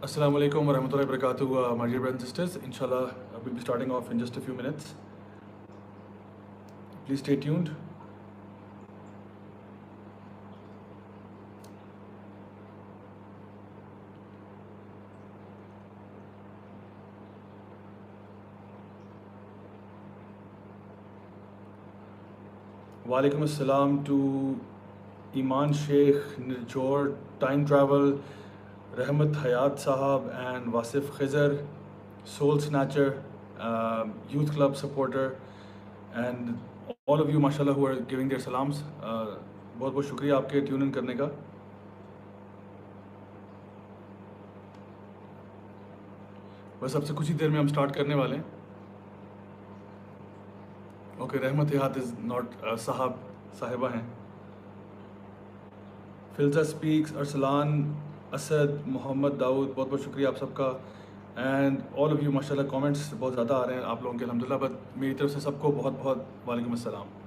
Assalamu alaikum wa rahmatullahi wa barakatuh, my dear brothers and sisters. Inshallah, we'll be starting off in just a few minutes. Please stay tuned. Walaikum assalam to Iman Sheikh, Nirjor, Time Travel, Rahmat Hayat Sahab, and Wasif Khizr, Soul Snatcher, Youth Club supporter, and all of you, mashallah, who are giving their salams. بہت بہت شکریہ آپ کے tune in کرنے کا. بس اب سے کچھ ہی دیر میں ہم سٹارٹ کرنے والے ہیں. اوکے, رحمت حیات از ناٹ صاحبہ ہیں. فلزہ اسپیکس, ارسلان, اسد, محمد داؤد, بہت بہت شکریہ آپ سب کا. اینڈ آل آف یو, ماشاء اللہ کامنٹس بہت زیادہ آ رہے ہیں آپ لوگوں کے, الحمد للہ. بٹ میری طرف سے سب کو بہت بہت وعلیکم السلام.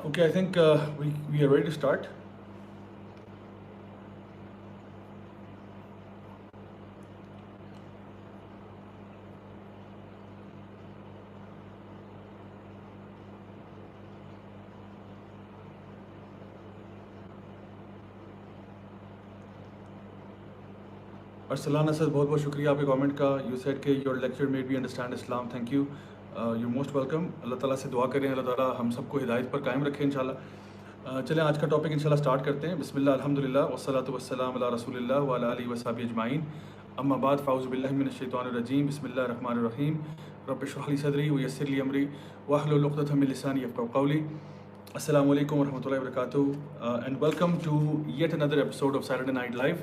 Okay, I think we are ready to start. Arsalan Asad, بہت بہت شکریہ آپ کے کامنٹ کا. یو سیڈ کہ your lecture made me understand Islam. Thank you, you most welcome. اللہ تعالیٰ سے دعا کریں اللہ تعالیٰ ہم سب کو ہدایت پر قائم رکھے انشاءاللہ. چلیں آج کا ٹاپک انشاءاللہ سٹارٹ کرتے ہیں. بسم اللہ, الحمد للہ, والصلاۃ والسلام علی رسول اللہ وعلی آلہ وصحبہ اجمعین. اما بعد, فاعوذ باللہ من الشیطان الرجیم. بسم اللہ الرحمن الرحیم. رب اشرح لی صدری ویسر لی امری واحلل عقدۃ من لسانی یفقہوا قولی. السلام علیکم ورحمۃ اللہ وبرکاتہ, and welcome to yet another episode of Saturday night live.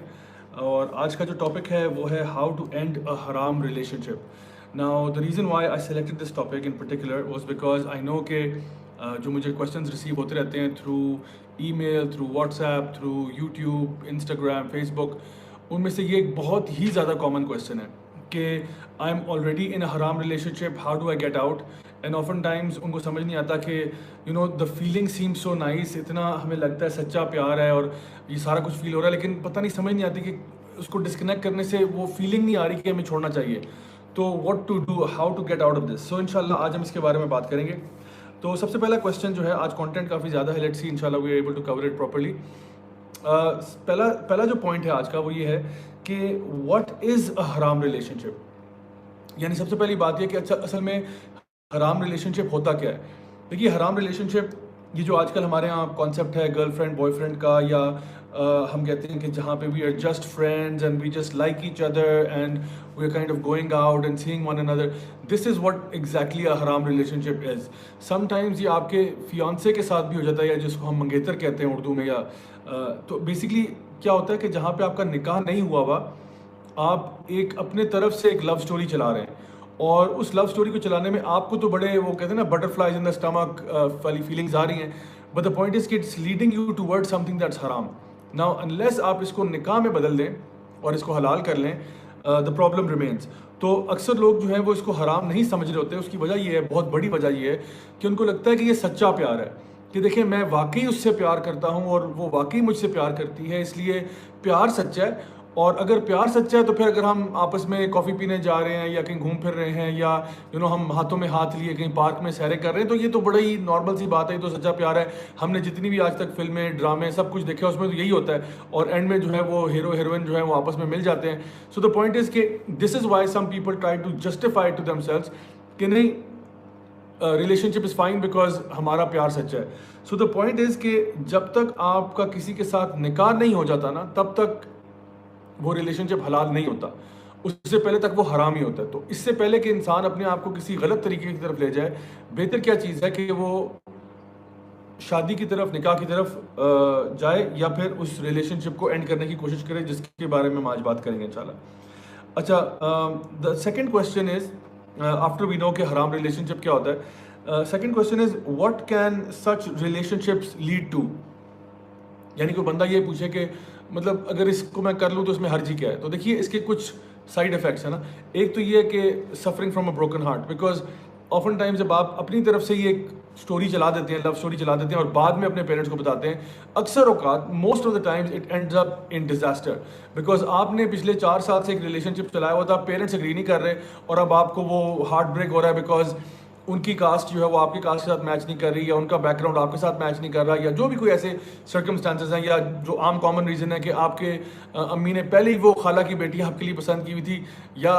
اور آج کا جو ٹاپک ہے وہ ہے ہاؤ ٹو اینڈ اے حرام relation ship. Now the reason why I selected this topic in particular was because I know کہ جو مجھے questions receive ہوتے رہتے ہیں through email, through WhatsApp, through YouTube, Instagram, Facebook, ان میں سے یہ ایک بہت ہی زیادہ common question ہے کہ I'm already in a haram relationship, how do I get out? And often times ان کو سمجھ نہیں آتا کہ the feeling seems so nice, اتنا ہمیں لگتا ہے سچا پیار ہے اور یہ سارا کچھ فیل ہو رہا ہے, لیکن پتہ نہیں سمجھ نہیں آتی کہ اس کو ڈسکنیکٹ کرنے سے وہ فیلنگ نہیں آ رہی کہ ہمیں چھوڑنا چاہیے. تو what to do, how to get out of this. So انشاءاللہ آج ہم اس کے بارے میں بات کریں گے. تو سب سے پہلا کویشچن جو ہے, آج کانٹینٹ کافی زیادہ ہے, لیٹس سی انشاءاللہ we are able to cover it properly. پہلا جو پوائنٹ ہے آج کا وہ یہ ہے کہ واٹ از اے حرام ریلیشن شپ. یعنی سب سے پہلی بات یہ کہ اچھا اصل میں حرام ریلیشن شپ ہوتا کیا ہے. دیکھیے, حرام ریلیشن شپ یہ جو آج کل ہمارے یہاں کانسیپٹ ہے گرل فرینڈ بوائے فرینڈ کا, یا ہم کہتے ہیں کہ جہاں پہ we are just friends and we just like each other and we are kind of going out and seeing one another, this is what exactly a حرام ریلیشن شپ از. Some times یہ آپ کے فیانسے کے ساتھ بھی ہو جاتا ہے, یا جس کو ہم منگیتر کہتے ہیں اردو میں, یا تو بیسکلی کیا ہوتا ہے کہ جہاں پہ آپ کا نکاح نہیں ہوا ہوا, آپ ایک اپنے طرف سے ایک لو اسٹوری چلا رہے ہیں, اور اس لو اسٹوری کو چلانے میں آپ کو تو بڑے وہ کہتے ہیں نا butterflies in the stomach والی فیلنگز آ رہی ہیں, بٹ دا پوائنٹ از کہ it's leading you toward something that's حرام. ناؤ انلیس آپ اس کو نکاح میں بدل دیں اور اس کو حلال کر لیں, دا پرابلم ریمینس. تو اکثر لوگ جو ہیں وہ اس کو حرام نہیں سمجھ رہے ہوتے. اس کی وجہ یہ ہے, بہت بڑی وجہ یہ ہے کہ ان کو لگتا ہے کہ یہ سچا پیار ہے, کہ دیکھیں میں واقعی اس سے پیار کرتا ہوں اور وہ واقعی مجھ سے پیار کرتی ہے, اس لیے پیار سچا ہے. اور اگر پیار سچا ہے تو پھر اگر ہم آپس میں کافی پینے جا رہے ہیں یا کہیں گھوم پھر رہے ہیں, یا ہم ہاتھوں میں ہاتھ لیے کہیں پارک میں سیریں کر رہے ہیں, تو یہ تو بڑا ہی نارمل سی بات ہے, یہ تو سچا پیار ہے. ہم نے جتنی بھی آج تک فلمیں ڈرامے سب کچھ دیکھے اس میں تو یہی ہوتا ہے, اور اینڈ میں جو ہے وہ ہیرو ہیروئن جو ہے وہ آپس میں مل جاتے ہیں. سو دا پوائنٹ از کہ this is why some people try to justify to themselves کہ نہیں, relationship is fine because ہمارا پیار سچا ہے. سو دا پوائنٹ از کہ جب تک آپ کا کسی کے ساتھ نکاح نہیں ہو جاتا نا, تب تک وہ ریلیشن شپ حلال نہیں ہوتا, اس سے پہلے تک وہ حرام ہی ہوتا ہے. تو اس سے پہلے کہ انسان اپنے آپ کو کسی غلط طریقے کی طرف لے جائے, بہتر کیا چیز ہے کہ وہ شادی کی طرف, نکاح کی طرف جائے, یا پھر اس ریلیشن شپ کو اینڈ کرنے کی کوشش کرے, جس کے بارے میں ہم آج بات کریں گے انشاءاللہ. اچھا, the second question is, after we know کہ حرام ریلیشن شپ کیا ہوتا ہے, second question is what can such relationships lead to. یعنی کوئی بندہ یہ پوچھے کہ مطلب اگر اس کو میں کر لوں تو اس میں حرجی کیا ہے. تو دیکھیے اس کے کچھ سائڈ افیکٹس ہیں نا. ایک تو یہ ہے کہ suffering from a broken heart, because often time جب آپ اپنی طرف سے یہ ایک اسٹوری چلا دیتے ہیں, لو اسٹوری چلا دیتے ہیں اور بعد میں اپنے پیرنٹس کو بتاتے ہیں, اکثر اوقات most of the times it ends up in disaster, because آپ نے پچھلے 4 سال سے ایک ریلیشن شپ چلایا ہوا تھا, پیرنٹس اگری نہیں کر رہے اور اب آپ کو وہ ہارٹ بریک ہو رہا ہے بیکاز ان کی کاسٹ جو ہے وہ آپ کی کاسٹ کے ساتھ میچ نہیں کر رہی, یا ان کا بیک گراؤنڈ آپ کے ساتھ میچ نہیں کر رہا, یا جو بھی کوئی ایسے سرکمسٹانسز ہیں, یا جو عام کامن ریزن ہے کہ آپ کے امی نے پہلے ہی وہ خالہ کی بیٹی آپ کے لیے پسند کی ہوئی تھی یا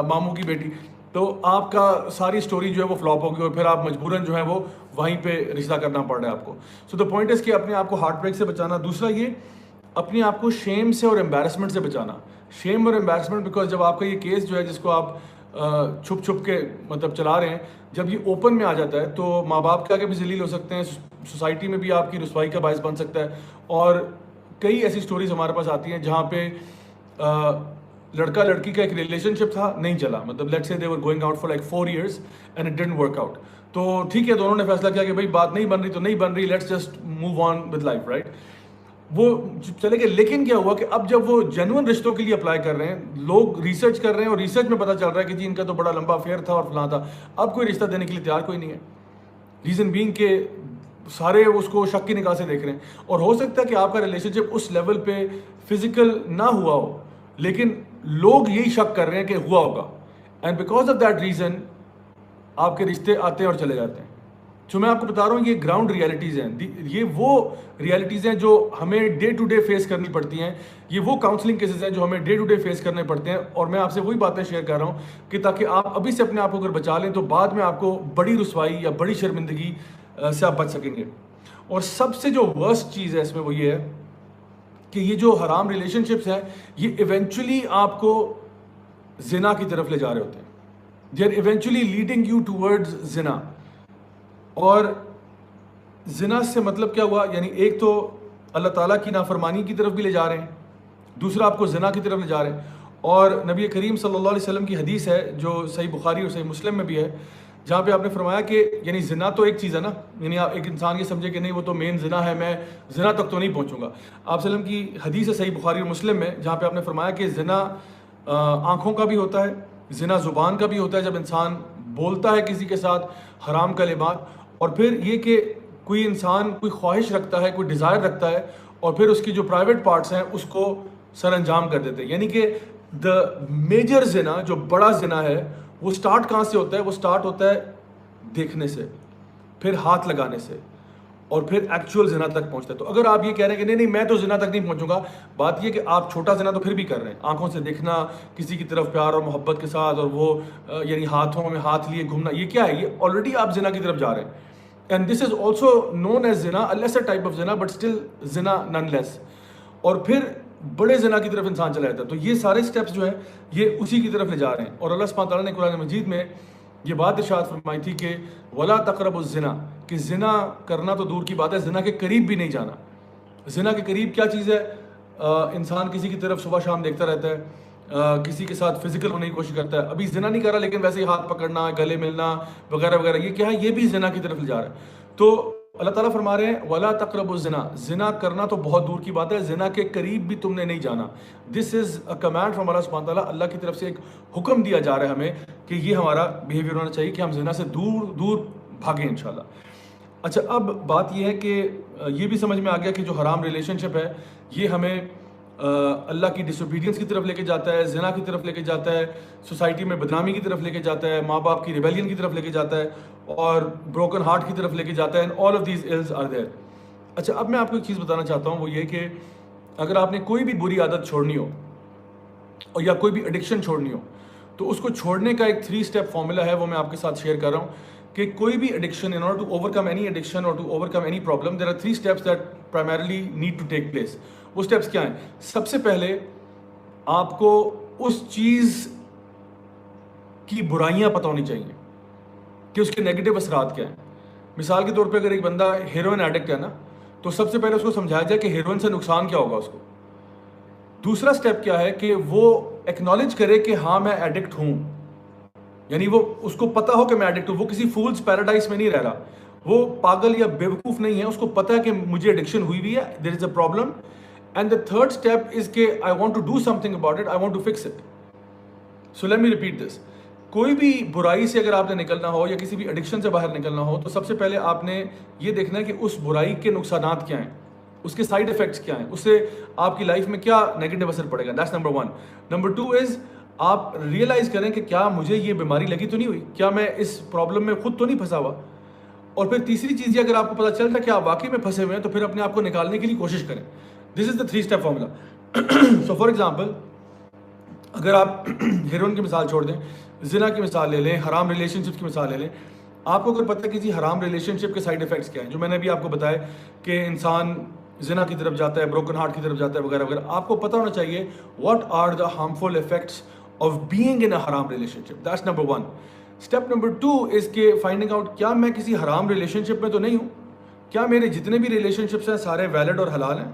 ماموں کی بیٹی, تو آپ کا ساری اسٹوری جو ہے وہ فلاپ ہوگی اور پھر آپ مجبوراً جو ہے وہ وہیں پہ رشتہ کرنا پڑ رہا ہے آپ کو. سو دا پوائنٹ از کہ اپنے آپ کو ہارٹ بریک سے بچانا. دوسرا یہ اپنے آپ کو شیم سے اور امبیرسمنٹ سے بچانا. شیم اور امبیرسمنٹ بیکاز جب آپ کا یہ کیس جو ہے جس کو آپ چھپ چھپ کے مطلب چلا رہے ہیں, جب یہ اوپن میں آ جاتا ہے تو ماں باپ کے آگے بھی ذلیل ہو سکتے ہیں, سوسائٹی میں بھی آپ کی رسوائی کا باعث بن سکتا ہے. اور کئی ایسی سٹوریز ہمارے پاس آتی ہیں جہاں پہ لڑکا لڑکی کا ایک ریلیشن شپ تھا, نہیں چلا, مطلب let's say they were going out for like 4 years and it didn't work out. تو ٹھیک ہے, دونوں نے فیصلہ کیا کہ بھائی بات نہیں بن رہی تو نہیں بن رہی, let's just move on with life, right. وہ چلے گئے, لیکن کیا ہوا کہ اب جب وہ جینوئن رشتوں کے لیے اپلائی کر رہے ہیں, لوگ ریسرچ کر رہے ہیں اور ریسرچ میں پتہ چل رہا ہے کہ جی ان کا تو بڑا لمبا افیئر تھا اور فلاں تھا, اب کوئی رشتہ دینے کے لیے تیار کوئی نہیں ہے. ریزن بینگ کہ سارے اس کو شک کی نگاہ سے دیکھ رہے ہیں, اور ہو سکتا ہے کہ آپ کا ریلیشن شپ اس لیول پہ فزیکل نہ ہوا ہو, لیکن لوگ یہی شک کر رہے ہیں کہ ہوا ہوگا, and because of that reason آپ کے رشتے آتے ہیں اور چلے جاتے ہیں. جو میں آپ کو بتا رہا ہوں یہ گراؤنڈ ریالٹیز ہیں, یہ وہ ریالٹیز ہیں جو ہمیں ڈے ٹو ڈے فیس کرنی پڑتی ہیں, یہ وہ کاؤنسلنگ کیسز ہیں جو ہمیں ڈے ٹو ڈے فیس کرنے پڑتے ہیں. اور میں آپ سے وہی باتیں شیئر کر رہا ہوں کہ تاکہ آپ ابھی سے اپنے آپ کو اگر بچا لیں تو بعد میں آپ کو بڑی رسوائی یا بڑی شرمندگی سے آپ بچ سکیں گے. اور سب سے جو ورسٹ چیز ہے اس میں وہ یہ ہے کہ یہ جو حرام ریلیشن شپس ہیں یہ ایونچولی آپ کو زنا کی طرف لے جا رہے ہوتے ہیں. They are eventually leading you towards زنا. اور زنا سے مطلب کیا ہوا, یعنی ایک تو اللہ تعالیٰ کی نافرمانی کی طرف بھی لے جا رہے ہیں, دوسرا آپ کو زنا کی طرف لے جا رہے ہیں. اور نبی کریم صلی اللہ علیہ وسلم کی حدیث ہے جو صحیح بخاری اور صحیح مسلم میں بھی ہے, جہاں پہ آپ نے فرمایا کہ یعنی زنا تو ایک چیز ہے نا, یعنی آپ ایک انسان یہ سمجھے کہ نہیں وہ تو مین زنا ہے, میں زنا تک تو نہیں پہنچوں گا. آپ وسلم کی حدیث ہے صحیح بخاری اور مسلم میں جہاں پہ آپ نے فرمایا کہ زنا آنکھوں کا بھی ہوتا ہے, زنا زبان کا بھی ہوتا ہے, جب انسان بولتا ہے کسی کے ساتھ حرام کلمات, اور پھر یہ کہ کوئی انسان کوئی خواہش رکھتا ہے, کوئی ڈیزائر رکھتا ہے اور پھر اس کی جو پرائیویٹ پارٹس ہیں اس کو سر انجام کر دیتے ہیں. یعنی کہ دا میجر زنا, جو بڑا زنا ہے, وہ سٹارٹ کہاں سے ہوتا ہے؟ وہ سٹارٹ ہوتا ہے دیکھنے سے, پھر ہاتھ لگانے سے, اور پھر ایکچوئل زنا تک پہنچتا ہے. تو اگر آپ یہ کہہ رہے ہیں کہ نہیں میں تو زنا تک نہیں پہنچوں گا, بات یہ کہ آپ چھوٹا زنا تو پھر بھی کر رہے ہیں, آنکھوں سے دیکھنا کسی کی طرف پیار اور محبت کے ساتھ, اور وہ یعنی ہاتھوں میں ہاتھ لیے گھومنا, یہ کیا ہے؟ یہ آلریڈی آپ زنا کی طرف جا رہے ہیں. And this is also known as زنا, a lesser type of zina, but still zina nonetheless. اور پھر بڑے زنا کی طرف انسان چلا جاتا ہے. تو یہ سارے سٹیپس جو ہیں یہ اسی کی طرف لے جا رہے ہیں. اور اللہ سبحانہ تعالیٰ نے قرآن مجید میں یہ بات ارشاد فرمائی تھی کہ ولا تقربوا الزنا, کہ زنا کرنا تو دور کی بات ہے, زنا کے قریب بھی نہیں جانا. زنا کے قریب کیا چیز ہے؟ انسان کسی کی طرف صبح شام دیکھتا رہتا ہے, کسی کے ساتھ فزیکل ہونے کی کوشش کرتا ہے, ابھی زنا نہیں کر رہا لیکن ویسے ہی ہاتھ پکڑنا, گلے ملنا وغیرہ وغیرہ, یہ کیا ہے؟ یہ بھی زنا کی طرف لے جا رہا ہے. تو اللہ تعالیٰ فرما رہے ہیں ولا تقربوا الزنا, زنا کرنا تو بہت دور کی بات ہے, زنا کے قریب بھی تم نے نہیں جانا. دس از اے کمانڈ فرام اللہ سبحانہ تعالیٰ, اللہ کی طرف سے ایک حکم دیا جا رہا ہے ہمیں کہ یہ ہمارا بیہیویئر ہونا چاہیے کہ ہم زنا سے دور دور بھاگیں انشاءاللہ. اچھا, اب بات یہ ہے کہ یہ بھی سمجھ میں آ گیا کہ جو حرام ریلیشن شپ ہے یہ ہمیں اللہ کی ڈس اوبیڈینس کی طرف لے کے جاتا ہے, زنا کی طرف لے کے جاتا ہے, سوسائٹی میں بدنامی کی طرف لے کے جاتا ہے, ماں باپ کی ریبیلین کی طرف لے کے جاتا ہے, اور بروکن ہارٹ کی طرف لے کے جاتا ہے. And all of these ills are there. اچھا, اب میں آپ کو ایک چیز بتانا چاہتا ہوں, وہ یہ کہ اگر آپ نے کوئی بھی بری عادت چھوڑنی ہو اور یا کوئی بھی ایڈکشن چھوڑنی ہو تو اس کو چھوڑنے کا ایک 3 اسٹیپ فارمولا ہے, وہ میں آپ کے ساتھ شیئر کر رہا ہوں کہ کوئی بھی addiction, in order to overcome any addiction اور to overcome any problem, there are 3 steps that primarily need to take place. وہ اسٹیپس کیا ہیں؟ سب سے پہلے آپ کو اس چیز کی برائیاں پتہ ہونی چاہیے کہ اس کے نیگیٹو اثرات کیا ہیں. مثال کے طور پہ اگر ایک بندہ ہیروئن ایڈکٹ ہے نا, تو سب سے پہلے اس کو سمجھایا جائے کہ ہیروئن سے نقصان کیا ہوگا اس کو. دوسرا اسٹیپ کیا ہے کہ وہ ایکنالج کرے کہ ہاں میں ایڈکٹ ہوں, یعنی وہ اس کو پتا ہو کہ میں ایڈکٹ ہوں، وہ کسی فولز پیراڈائز میں نہیں رہ رہا، وہ پاگل یا بیوقوف نہیں ہے، اس کو پتا ہے کہ مجھے ایڈکشن ہوئی ہوئی ہے، there is a problem. And the third step is کہ I want to do something about it, I want to fix it. So let me repeat this. کوئی بھی برائی سے اگر آپ نے نکلنا ہو یا کسی بھی ایڈکشن سے باہر نکلنا ہو تو سب سے پہلے آپ نے یہ دیکھنا ہے کہ اس برائی کے نقصانات کیا ہیں، اس کے سائڈ افیکٹس کیا ہیں، اس سے آپ کی لائف میں کیا نیگیٹو اثر پڑے گا. That's number 1. نمبر 2 از آپ ریئلائز کریں کہ کیا مجھے یہ بیماری لگی تو نہیں ہوئی، کیا میں اس پرابلم میں خود تو نہیں پھنسا ہوا. اور پھر تیسری چیز یہ اگر آپ کو پتہ چلتا ہے کہ آپ واقعی میں پھنسے ہوئے ہیں تو پھر اپنے آپ کو نکالنے کے لیے کوشش کریں. دس از دا 3 step formula. So for example اگر آپ ہیروئن کی مثال چھوڑ دیں، زنا کی مثال لے لیں، حرام ریلیشن شپ کی مثال لے لیں. آپ کو اگر پتہ ہے کہ جی حرام ریلیشن شپ کے سائڈ افیکٹس کیا ہیں، جو میں نے ابھی آپ کو بتایا کہ انسان زنا کی طرف جاتا ہے، بروکن ہارٹ کی طرف جاتا ہے وغیرہ وغیرہ، آپ کو پتہ ہونا چاہیے what are the harmful effects of being in a حرام relationship. That's number 1. Step number 2 is کہ فائنڈنگ آؤٹ کیا میں کسی حرام ریلیشن شپ میں تو نہیں ہوں، کیا میرے جتنے بھی ریلیشن شپس ہیں سارے ویلڈ اور حلال ہیں.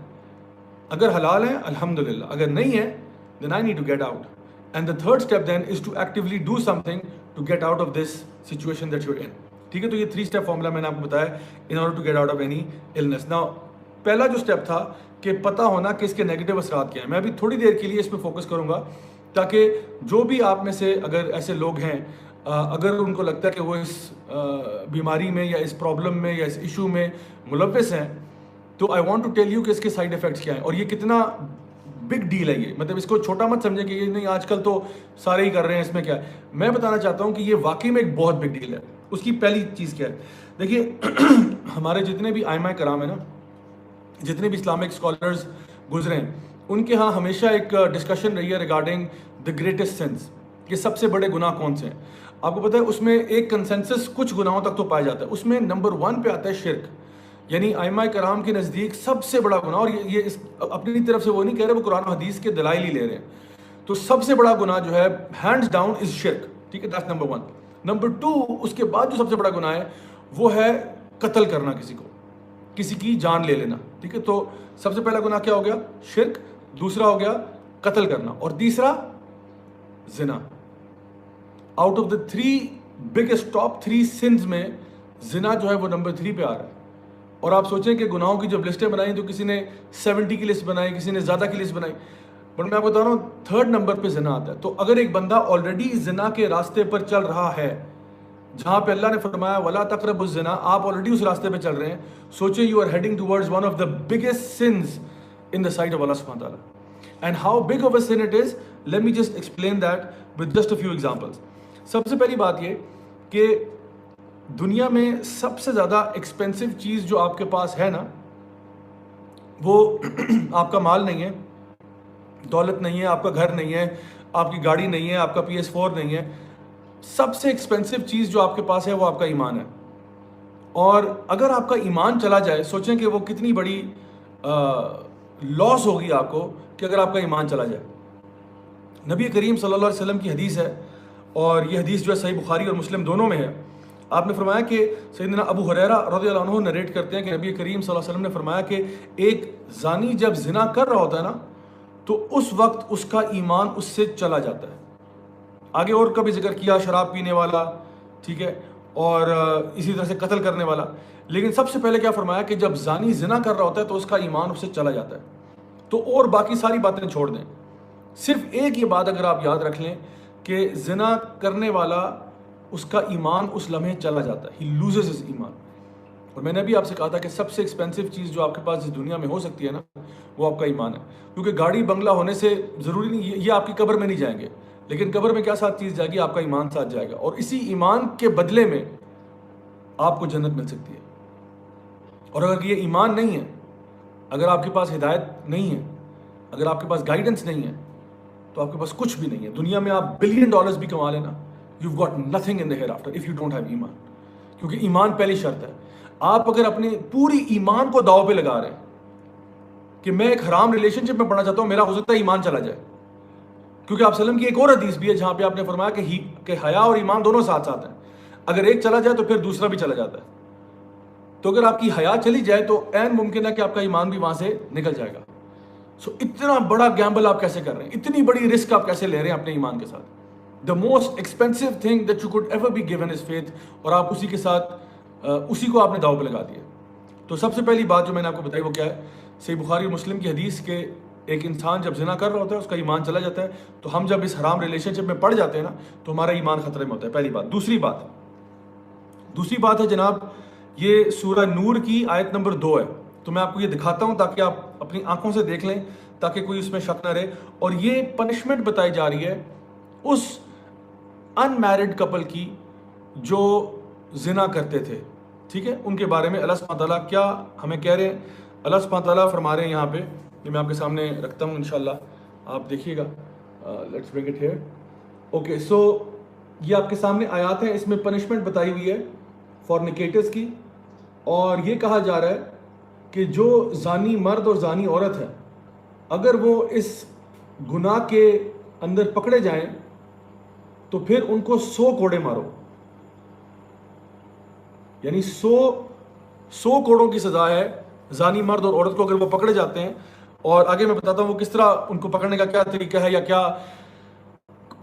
اگر حلال ہیں الحمدللہ، اگر نہیں ہے then I need to get out. And the third step then is to actively do something to get out of this situation that you're in. ٹھیک ہے، تو یہ 3 اسٹیپ فارمولا میں نے آپ کو بتایا in order to get out of any illness. Now پہلا جو اسٹیپ تھا کہ پتہ ہونا کہ اس کے نیگیٹو اثرات کیا ہیں، میں ابھی تھوڑی دیر کے لیے اس پہ فوکس کروں گا تاکہ جو بھی آپ میں سے اگر ایسے لوگ ہیں اگر ان کو لگتا ہے کہ وہ اس بیماری میں یا اس پرابلم میں یا اس ایشو میں ملوث ہیں تو I want to tell you کہ اس کے سائڈ افیکٹس کیا ہیں اور یہ کتنا بگ ڈیل ہے. یہ مطلب اس کو چھوٹا مت سمجھیں کہ یہ نہیں آج کل تو سارے ہی کر رہے ہیں، اس میں کیا ہے. میں بتانا چاہتا ہوں کہ یہ واقعی میں ایک بہت بگ ڈیل ہے. اس کی پہلی چیز کیا ہے، دیکھیے ہمارے جتنے بھی ائمہ کرام ہیں نا، جتنے بھی اسلامک اسکالرز گزرے ہیں، ان کے ہاں ہمیشہ ایک ڈسکشن رہی ہے ریگارڈنگ دی گریٹسٹ سنس، کہ سب سے بڑے گناہ کون سے ہیں. آپ کو پتہ ہے اس میں ایک کنسنسس کچھ گناہوں تک تو پایا جاتا ہے، اس میں نمبر 1 پہ آتا ہے شرک. یعنی ائمہ کرام کے نزدیک سب سے بڑا گناہ، اور یہ اپنی طرف سے وہ نہیں کہہ رہے، وہ قرآن و حدیث کے دلائل ہی لے رہے ہیں، تو سب سے بڑا گناہ جو ہے ہینڈز ڈاؤن از شرک. ٹھیک ہے، دیٹس نمبر 1. نمبر 2 اس کے بعد جو سب سے بڑا گناہ ہے وہ ہے قتل کرنا، کسی کو، کسی کی جان لے لینا. ٹھیک ہے، تو سب سے پہلا گناہ کیا ہو گیا؟ شرک. دوسرا ہو گیا قتل کرنا، اور تیسرا زنا. Out of the 3 biggest top 3 sins میں زنا جو ہے وہ نمبر 3 پہ آ رہا ہے. اور آپ سوچیں کہ گناہوں کی جب لسٹیں بنائیں تو کسی نے 70 کی لسٹ بنائی، کسی نے زیادہ کی لسٹ بنائی، بٹ میں آپ کو بتا رہا ہوں 3rd نمبر پہ زنا آتا ہے. تو اگر ایک بندہ آلریڈی زنا کے راستے پر چل رہا ہے، جہاں پہ اللہ نے فرمایا وَلَا تَقْرَبُوا الزِّنَا، آپ آلریڈی اس راستے پہ چل رہے ہیں، سوچیں you are heading towards one of the biggest sins in the sight of اللہ سبحانہ تعالیٰ. And how big of a sin it is, let me just explain that with just a few examples. سب سے پہلی بات یہ کہ دنیا میں سب سے زیادہ ایکسپینسو چیز جو آپ کے پاس ہے نا، وہ آپ کا مال نہیں ہے، دولت نہیں ہے، آپ کا گھر نہیں ہے، آپ کی گاڑی نہیں ہے، آپ کا PS4 نہیں ہے. سب سے ایکسپینسو چیز جو آپ کے پاس ہے وہ آپ کا ایمان ہے. اور اگر آپ کا ایمان چلا جائے، سوچیں کہ وہ کتنی بڑی لاس ہوگی آپ کو کہ اگر آپ کا ایمان چلا جائے. نبی کریم صلی اللہ علیہ وسلم کی حدیث ہے، اور یہ حدیث جو ہے صحیح بخاری اور مسلم دونوں میں ہے. آپ نے فرمایا کہ سیدنا ابو ہریرہ رضی اللہ عنہ نریٹ کرتے ہیں کہ نبی کریم صلی اللہ علیہ وسلم نے فرمایا کہ ایک زانی جب زنا کر رہا ہوتا ہے نا تو اس وقت اس کا ایمان اس سے چلا جاتا ہے. آگے اور کا بھی ذکر کیا، شراب پینے والا، ٹھیک ہے، اور اسی طرح سے قتل کرنے والا، لیکن سب سے پہلے کیا فرمایا کہ جب زانی زنا کر رہا ہوتا ہے تو اس کا ایمان اس سے چلا جاتا ہے. تو اور باقی ساری باتیں چھوڑ دیں، صرف ایک یہ بات اگر آپ یاد رکھ لیں کہ زنا کرنے والا اس کا ایمان اس لمحے چلا جاتا ہے، ہی لوزز ہز ایمان. اور میں نے بھی آپ سے کہا تھا کہ سب سے ایکسپینسو چیز جو آپ کے پاس اس دنیا میں ہو سکتی ہے نا، وہ آپ کا ایمان ہے. کیونکہ گاڑی بنگلہ ہونے سے ضروری نہیں یہ آپ کی قبر میں نہیں جائیں گے، لیکن قبر میں کیا ساتھ چیز جائے گی؟ آپ کا ایمان ساتھ جائے گا، اور اسی ایمان کے بدلے میں آپ کو جنت مل سکتی ہے. اور اگر یہ ایمان نہیں ہے، اگر آپ کے پاس ہدایت نہیں ہے، اگر آپ کے پاس گائیڈنس نہیں ہے، تو آپ کے پاس کچھ بھی نہیں ہے. دنیا میں آپ $1 بلین بھی کما لینا، you've got nothing in the hereafter if you don't have ایمان. کیونکہ ایمان پہلی شرط ہے. آپ اگر اپنے پوری ایمان کو داؤ پہ لگا رہے ہیں کہ میں ایک حرام ریلیشن شپ میں پڑھنا چاہتا ہوں، میرا ہو سکتا ہے ایمان چلا جائے. کیونکہ آپ وسلم کی ایک اور حدیث بھی ہے جہاں پہ آپ نے فرمایا کہ حیا اور ایمان دونوں ساتھ ساتھ ہیں، اگر ایک چلا جائے تو پھر دوسرا بھی چلا جاتا ہے. تو اگر آپ کی حیا چلی جائے تو عین ممکن ہے کہ آپ کا ایمان بھی وہاں سے نکل جائے گا. سو اتنا بڑا گیمبل آپ کیسے کر رہے ہیں، اتنی بڑی رسک آپ کیسے لے رہے ہیں اپنے ایمان کے ساتھ؟ the most expensive thing that you could ever be given is faith, اور آپ اسی کے ساتھ اسی کو آپ نے داؤ پہ لگا دیا. تو سب سے پہلی بات جو میں نے آپ کو بتائی وہ کیا ہے؟ صحیح بخاری اور مسلم کی حدیث کے ایک انسان جب زنا کر رہا ہوتا ہے اس کا ایمان چلا جاتا ہے. تو ہم جب اس حرام ریلیشن شپ میں پڑ جاتے ہیں نا تو ہمارا ایمان خطرے میں ہوتا ہے. پہلی بات. دوسری بات ہے جناب، یہ سورہ نور کی آیت نمبر 2 ہے. تو میں آپ کو یہ دکھاتا ہوں تاکہ آپ اپنی آنکھوں سے دیکھ لیں، تاکہ کوئی اس میں شک نہ رہے. اور یہ پنشمنٹ بتائی جا رہی ہے اس ان میرڈ کپل کی جو زنا کرتے تھے، ٹھیک ہے، ان کے بارے میں اللہ سبحانہ تعالیٰ کیا ہمیں کہہ رہے ہیں. اللہ سبحانہ تعالیٰ فرما رہے ہیں یہاں پہ، یہ میں آپ کے سامنے رکھتا ہوں انشاءاللہ، آپ دیکھیے گا. Let's bring it here. Okay, so یہ آپ کے سامنے آیات ہیں، اس میں پنشمنٹ بتائی ہوئی ہے فورنیکیٹرز کی. اور یہ کہا جا رہا ہے کہ جو زانی مرد اور زانی عورت ہے، اگر وہ اس گناہ کے اندر پکڑے جائیں تو پھر ان کو 100 کوڑے مارو. یعنی 100 کوڑوں کی سزا ہے زانی مرد اور عورت کو اگر وہ پکڑے جاتے ہیں. اور آگے میں بتاتا ہوں وہ کس طرح ان کو پکڑنے کا کیا طریقہ ہے، یا کیا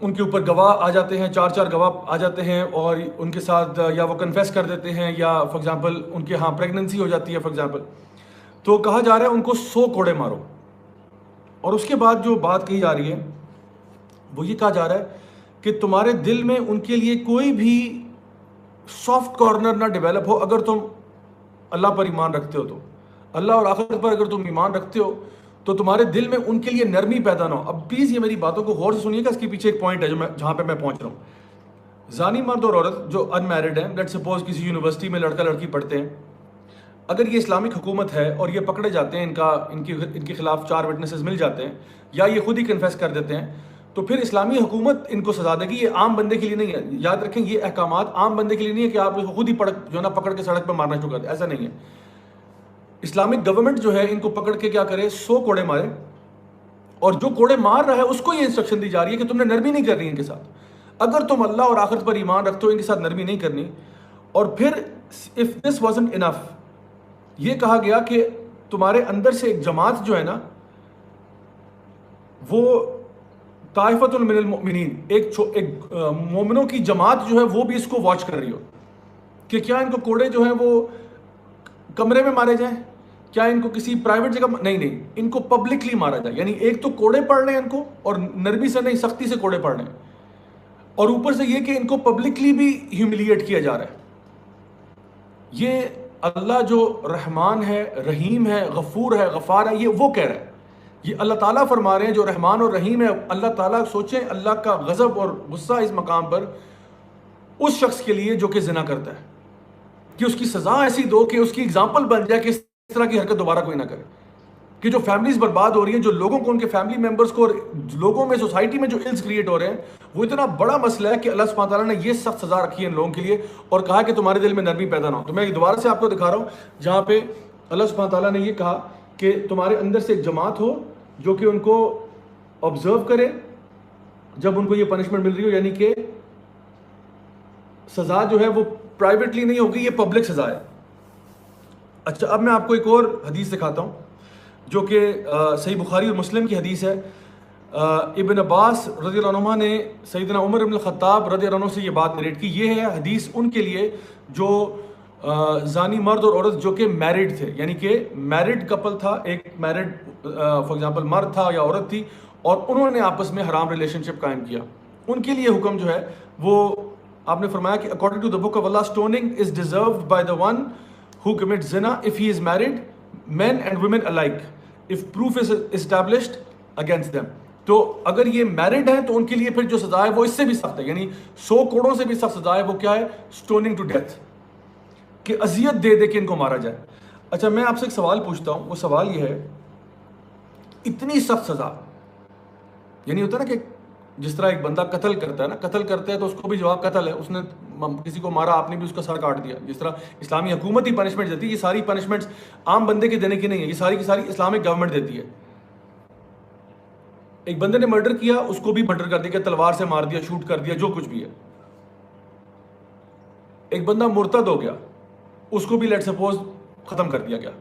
ان کے اوپر گواہ آ جاتے ہیں، 4 گواہ آ جاتے ہیں اور ان کے ساتھ یا وہ کنفیس کر دیتے ہیں، یا فار ایگزامپل ان کے ہاں پریگننسی ہو جاتی ہے فار ایگزامپل. تو کہا جا رہا ہے ان کو 100 کوڑے مارو. اور اس کے بعد جو بات کہی جا رہی ہے وہ یہ کہا جا رہا ہے کہ تمہارے دل میں ان کے لیے کوئی بھی سافٹ کارنر نہ ڈیولپ ہو. اگر تم اللہ پر ایمان رکھتے ہو، تو اللہ اور آخرت پر اگر تم ایمان رکھتے ہو تو تمہارے دل میں ان کے لیے نرمی پیدا نہ ہو. اب پلیز یہ میری باتوں کو غور سے سنیے گا، اس کے پیچھے ایک پوائنٹ ہے جہاں پہ میں پہنچ رہا ہوں. زانی مرد اور عورت جو ان میرڈ ہیں، لیٹ سپوز کسی یونیورسٹی میں لڑکا لڑکی پڑھتے ہیں، اگر یہ اسلامک حکومت ہے اور یہ پکڑے جاتے ہیں، ان کے خلاف 4 وٹنسز مل جاتے ہیں، یا یہ خود ہی کنفیس کر دیتے ہیں، تو پھر اسلامی حکومت ان کو سزا دے گی. یہ عام بندے کے لیے نہیں ہے، یاد رکھیں یہ احکامات عام بندے کے لیے نہیں ہے کہ آپ اس کو خود ہی پکڑ کے سڑک پہ مارنا شروع کر دیں. ایسا نہیں ہے. اسلامک گورنمنٹ جو ہے ان کو پکڑ کے کیا کرے، 100 کوڑے مارے. اور جو کوڑے مار رہا ہے اس کو یہ انسٹرکشن دی جا رہی ہے کہ تم نے نرمی نہیں کرنی ان کے ساتھ. اگر تم اللہ اور آخرت پر ایمان رکھتے ہو ان کے ساتھ نرمی نہیں کرنی. اور پھر if this wasn't enough، یہ کہا گیا کہ تمہارے اندر سے ایک جماعت جو ہے نا، وہ طائفۃ من المؤمنین، ایک مومنوں کی جماعت جو ہے وہ بھی اس کو واچ کر رہی ہو کہ کیا ان کو کوڑے جو ہیں وہ کمرے میں مارے جائیں، کیا ان کو کسی پرائیویٹ جگہ نہیں، ان کو پبلکلی مارا جائے. یعنی ایک تو کوڑے پڑ رہے ہیں ان کو، اور نرمی سے نہیں، سختی سے کوڑے پڑ رہے ہیں. اور اوپر سے یہ کہ ان کو پبلکلی بھی ہیوملیٹ کیا جا رہا ہے. یہ اللہ جو رحمان ہے، رحیم ہے، غفور ہے، غفار ہے، یہ وہ کہہ رہا ہے. یہ اللہ تعالیٰ فرما رہے ہیں جو رحمان اور رحیم ہے. اللہ تعالیٰ سوچیں اللہ کا غضب اور غصہ اس مقام پر اس شخص کے لیے جو کہ زنا کرتا ہے، کہ اس کی سزا ایسی دو کہ اس کی اگزامپل بن جائے کہ اس طرح کی حرکت دوبارہ کوئی نہ کرے. کہ جو فیملیز برباد ہو رہی ہیں، جو لوگوں کو، ان کے فیملی ممبرز کو، اور لوگوں میں سوسائٹی میں جو الز کریٹ ہو رہے ہیں، وہ اتنا بڑا مسئلہ ہے کہ اللہ سبحانہ تعالیٰ نے یہ سخت سزا رکھی ہے ان لوگوں کے لیے، اور کہا کہ تمہارے دل میں نرمی پیدا نہ ہو. تو میں دوبارہ سے آپ کو دکھا رہا ہوں جہاں پہ اللہ سبحانہ تعالیٰ نے یہ کہا کہ تمہارے اندر سے ایک جماعت ہو جو کہ ان کو آبزرو کرے جب ان کو یہ پنشمنٹ مل رہی ہو. یعنی کہ سزا جو ہے وہ پرائیویٹلی نہیں ہوگی، یہ پبلک سزا ہے. اچھا، اب میں آپ کو ایک اور حدیث دکھاتا ہوں جو کہ صحیح بخاری اور مسلم کی حدیث ہے. ابن عباس رضی اللہ عنہ نے سیدنا عمر بن الخطاب رضی اللہ عنہ سے یہ بات نریٹ کی. یہ ہے حدیث ان کے لیے جو زانی مرد اور عورت جو کہ میرڈ تھے، یعنی کہ میرڈ کپل تھا، ایک میرڈ فار ایگزامپل مرد تھا یا عورت تھی، اور انہوں نے آپس میں حرام ریلیشن شپ قائم کیا. ان کے لیے حکم جو ہے وہ آپ نے فرمایا کہ according to the book of Allah, stoning is deserved by the one who commits zina if he is married, men and women alike, if proof is established against them. تو اگر یہ میرڈ ہیں تو ان کے لیے پھر جو سزا ہے وہ اس سے بھی سخت ہے، یعنی 100 کوڑوں سے بھی سخت سزا ہے. وہ کیا ہے؟ اسٹوننگ ٹو ڈیتھ، کہ اذیت دے دے کے ان کو مارا جائے. اچھا، میں آپ سے ایک سوال پوچھتا ہوں. وہ سوال یہ ہے، اتنی سخت سزا، یعنی ہوتا ہے نا کہ جس طرح ایک بندہ قتل کرتا ہے نا، قتل کرتا ہے تو اس کو بھی جواب قتل ہے، اس نے کسی کو مارا، آپ نے بھی اس کا سر کاٹ دیا. جس طرح اسلامی حکومت ہی پنشمنٹ دیتی ہے، یہ ساری پنشمنٹس عام بندے کے دینے کی نہیں ہے، یہ ساری کی ساری اسلامک گورنمنٹ دیتی ہے. ایک بندے نے مرڈر کیا، اس کو بھی مرڈر کر دیا، تلوار سے مار دیا، شوٹ کر دیا، جو کچھ بھی ہے. ایک بندہ مرتد ہو گیا، اس کو بھی لیٹ سپوز ختم کر دیا گیا.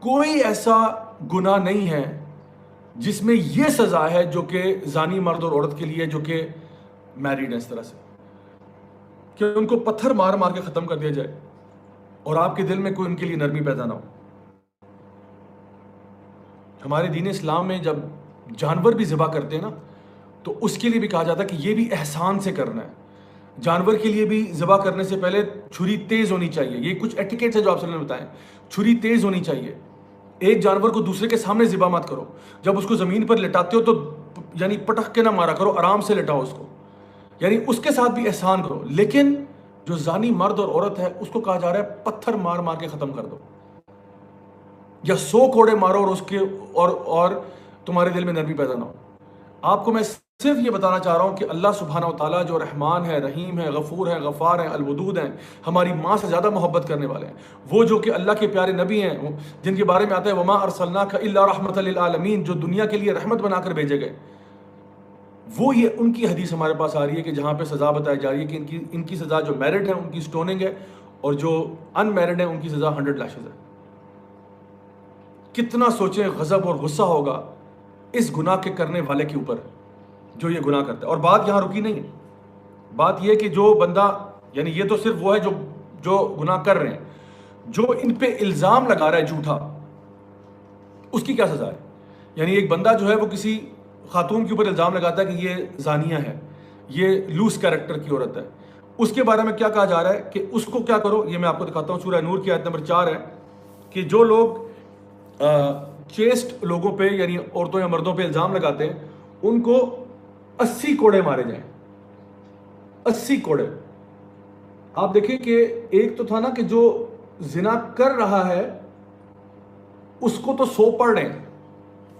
کوئی ایسا گناہ نہیں ہے جس میں یہ سزا ہے جو کہ زانی مرد اور عورت کے لیے جو کہ میریڈ ہیں اس طرح سے کہ ان کو پتھر مار مار کے ختم کر دیا جائے اور آپ کے دل میں کوئی ان کے لیے نرمی پیدا نہ ہو. ہمارے دین اسلام میں جب جانور بھی ذبح کرتے ہیں نا تو اس کے لیے بھی کہا جاتا ہے کہ یہ بھی احسان سے کرنا ہے. جانور کے لیے بھی ذبح کرنے سے پہلے چھری تیز ہونی چاہیے. یہ کچھ ایٹیکیٹس ہے جو آپ صلی اللہ علیہ وسلم نے بتائیں. چھری تیز ہونی چاہیے. ایک جانور کو دوسرے کے سامنے ذبح مت کرو. جب اس کو زمین پر لٹاتے ہو تو یعنی پٹک کے نہ مارا کرو, آرام سے لٹاؤ اس کو, یعنی اس کے ساتھ بھی احسان کرو. لیکن جو زانی مرد اور عورت ہے اس کو کہا جا رہا ہے پتھر مار مار کے ختم کر دو, یا 100 کوڑے مارو اور اس کے اور تمہارے دل میں نرمی پیدا نہ ہو. آپ کو میں صرف یہ بتانا چاہ رہا ہوں کہ اللہ سبحانہ و تعالیٰ جو رحمان ہے, رحیم ہے, غفور ہے, غفار ہے, الودود ہیں, ہماری ماں سے زیادہ محبت کرنے والے ہیں. وہ جو کہ اللہ کے پیارے نبی ہیں جن کے بارے میں آتا ہے وما ارسلناک الا رحمۃ للعالمین, جو دنیا کے لیے رحمت بنا کر بھیجے گئے, وہ یہ ان کی حدیث ہمارے پاس آ رہی ہے کہ جہاں پہ سزا بتائی جا رہی ہے کہ ان کی سزا جو میرڈ ہیں ان کی سٹوننگ ہے, اور جو ان میرڈ ہیں ان کی سزا 100 لاشز ہے. کتنا سوچیں غضب اور غصہ ہوگا اس گناہ کے کرنے والے کے اوپر جو یہ گناہ کرتا ہے. اور بات یہاں رکی نہیں ہے. بات یہ کہ جو بندہ, یعنی یہ تو صرف وہ ہے جو گناہ کر رہے ہیں, جو ان پہ الزام لگا رہا ہے جھوٹا, اس کی کیا سزا ہے. یعنی ایک بندہ جو ہے وہ کسی خاتون کے اوپر الزام لگاتا ہے کہ یہ زانیہ ہے, یہ لوس کیریکٹر کی عورت ہے, اس کے بارے میں کیا کہا جا رہا ہے کہ اس کو کیا کرو. یہ میں آپ کو دکھاتا ہوں, سورہ نور کی آیت نمبر 4 ہے کہ جو لوگ چیسٹ لوگوں پہ یعنی عورتوں یا مردوں پہ الزام لگاتے ہیں ان کو 80 کوڑے مارے جائیں. 80 کوڑے. آپ دیکھیں کہ ایک تو تھا نا کہ جو زنا کر رہا ہے اس کو تو 100 پڑھ رہے ہیں,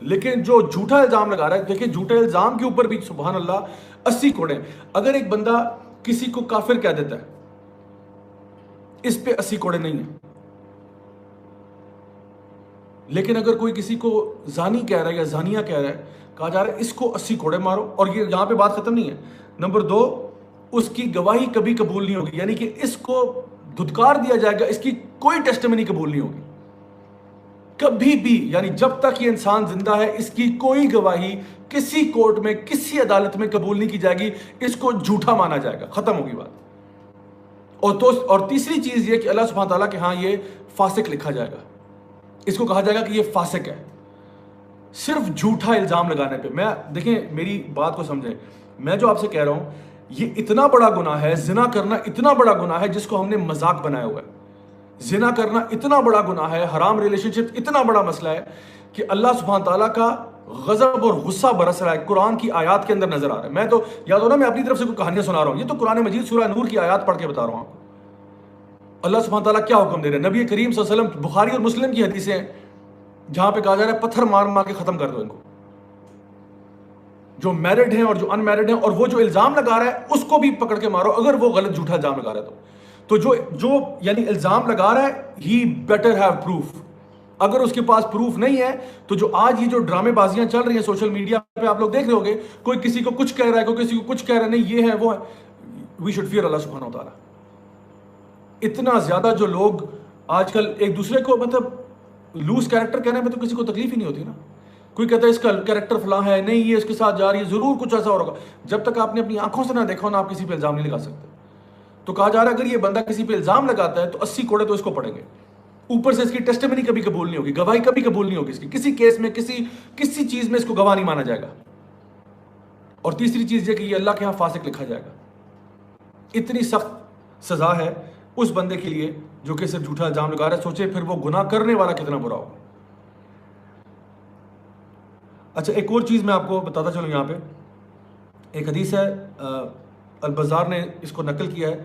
لیکن جو جھوٹا الزام لگا رہا ہے, دیکھیں جھوٹے الزام کے اوپر بھی سبحان اللہ 80 کوڑے. اگر ایک بندہ کسی کو کافر کہہ دیتا ہے اس پہ 80 کوڑے نہیں ہیں, لیکن اگر کوئی کسی کو زانی کہہ رہا ہے یا زانیہ کہہ رہا ہے, کہا جا رہا ہے اس کو 80 کوڑے مارو. اور یہ یہاں پہ بات ختم نہیں ہے. نمبر 2, اس کی گواہی کبھی قبول نہیں ہوگی, یعنی کہ اس کو دھتکار دیا جائے گا, اس کی کوئی ٹیسٹمنی قبول نہیں ہوگی کبھی بھی. یعنی جب تک یہ انسان زندہ ہے اس کی کوئی گواہی کسی کورٹ میں کسی عدالت میں قبول نہیں کی جائے گی, اس کو جھوٹا مانا جائے گا, ختم ہوگی بات. اور تیسری چیز یہ کہ اللہ سبحانہ تعالیٰ کہ ہاں یہ فاسق لکھا جائے گا, اس کو کہا جائے گا کہ یہ فاسق ہے صرف جھوٹا الزام لگانے پہ. میں دیکھیں میری بات کو سمجھیں, میں جو آپ سے کہہ رہا ہوں یہ اتنا بڑا گناہ ہے, زنا کرنا اتنا بڑا گناہ ہے جس کو ہم نے مذاق بنایا ہوا ہے. زنا کرنا اتنا بڑا گناہ ہے, حرام ریلیشن شپ اتنا بڑا مسئلہ ہے کہ اللہ سبحانہ تعالیٰ کا غضب اور غصہ برس رہا ہے, قرآن کی آیات کے اندر نظر آ رہا ہے. میں تو یاد ہو نا میں اپنی طرف سے کوئی کہانیاں سنا رہا ہوں, یہ تو قرآن مجید سورہ نور کی آیات پڑھ کے بتا رہا ہوں آپ کو. اللہ سبحانہ تعالیٰ کیا حکم دے رہے ہیں. نبی کریم صلی اللہ علیہ وسلم, بخاری اور مسلم کی حدیثیں ہیں جہاں پہ کہا جا رہا ہے پتھر مار مار کے ختم کر دو ان کو, جو میرڈ ہیں اور جو ان میرڈ ہیں. اور وہ جو الزام لگا رہا ہے اس کو بھی پکڑ کے مارو اگر وہ غلط جھوٹا الزام لگا رہا ہے تو جو یعنی الزام لگا رہا ہے ہی بیٹر ہیو پروف. اگر اس کے پاس پروف نہیں ہے تو جو آج یہ جو ڈرامے بازیاں چل رہی ہیں سوشل میڈیا پہ آپ لوگ دیکھ رہے ہوگے, کوئی کسی کو کچھ کہہ رہا ہے, کوئی کسی کو کچھ کہہ رہا ہے, نہیں یہ ہے وہ ہے. وی شوڈ فیئر اللہ سبحانہ و تعالیٰ. اتنا زیادہ جو لوگ آج کل ایک دوسرے کو مطلب لوز کیریکٹر کہنے میں تو کسی کو تکلیف ہی نہیں ہوتی نا. کوئی کہتا ہے اس کا کیریکٹر فلاں ہے, نہیں یہ اس کے ساتھ جا رہی ہے, ضرور کچھ ایسا ہوگا. جب تک آپ نے اپنی آنکھوں سے نہ دیکھا ہو نا آپ کسی پہ الزام نہیں لگا سکتے. تو کہا جا رہا ہے اگر یہ بندہ کسی پہ الزام لگاتا ہے تو 80 کوڑے تو اس کو پڑیں گے. اوپر سے اس کی ٹیسٹمنی کبھی قبول نہیں ہوگی, گواہی کبھی قبول نہیں ہوگی اس کی, کسی کیس میں کسی چیز میں اس کو گواہ نہیں مانا جائے گا. اور تیسری چیز یہ کہ یہ اللہ کے ہاں فاسق لکھا جائے گا. اتنی سخت سزا ہے اس بندے کے لیے جو کہ صرف جھوٹا الزام لگا رہا ہے. سوچے پھر وہ گناہ کرنے والا کتنا برا ہوگا. اچھا ایک اور چیز میں آپ کو بتاتا چلوں, یہاں پہ ایک حدیث ہے, البزار نے اس کو نقل کیا ہے,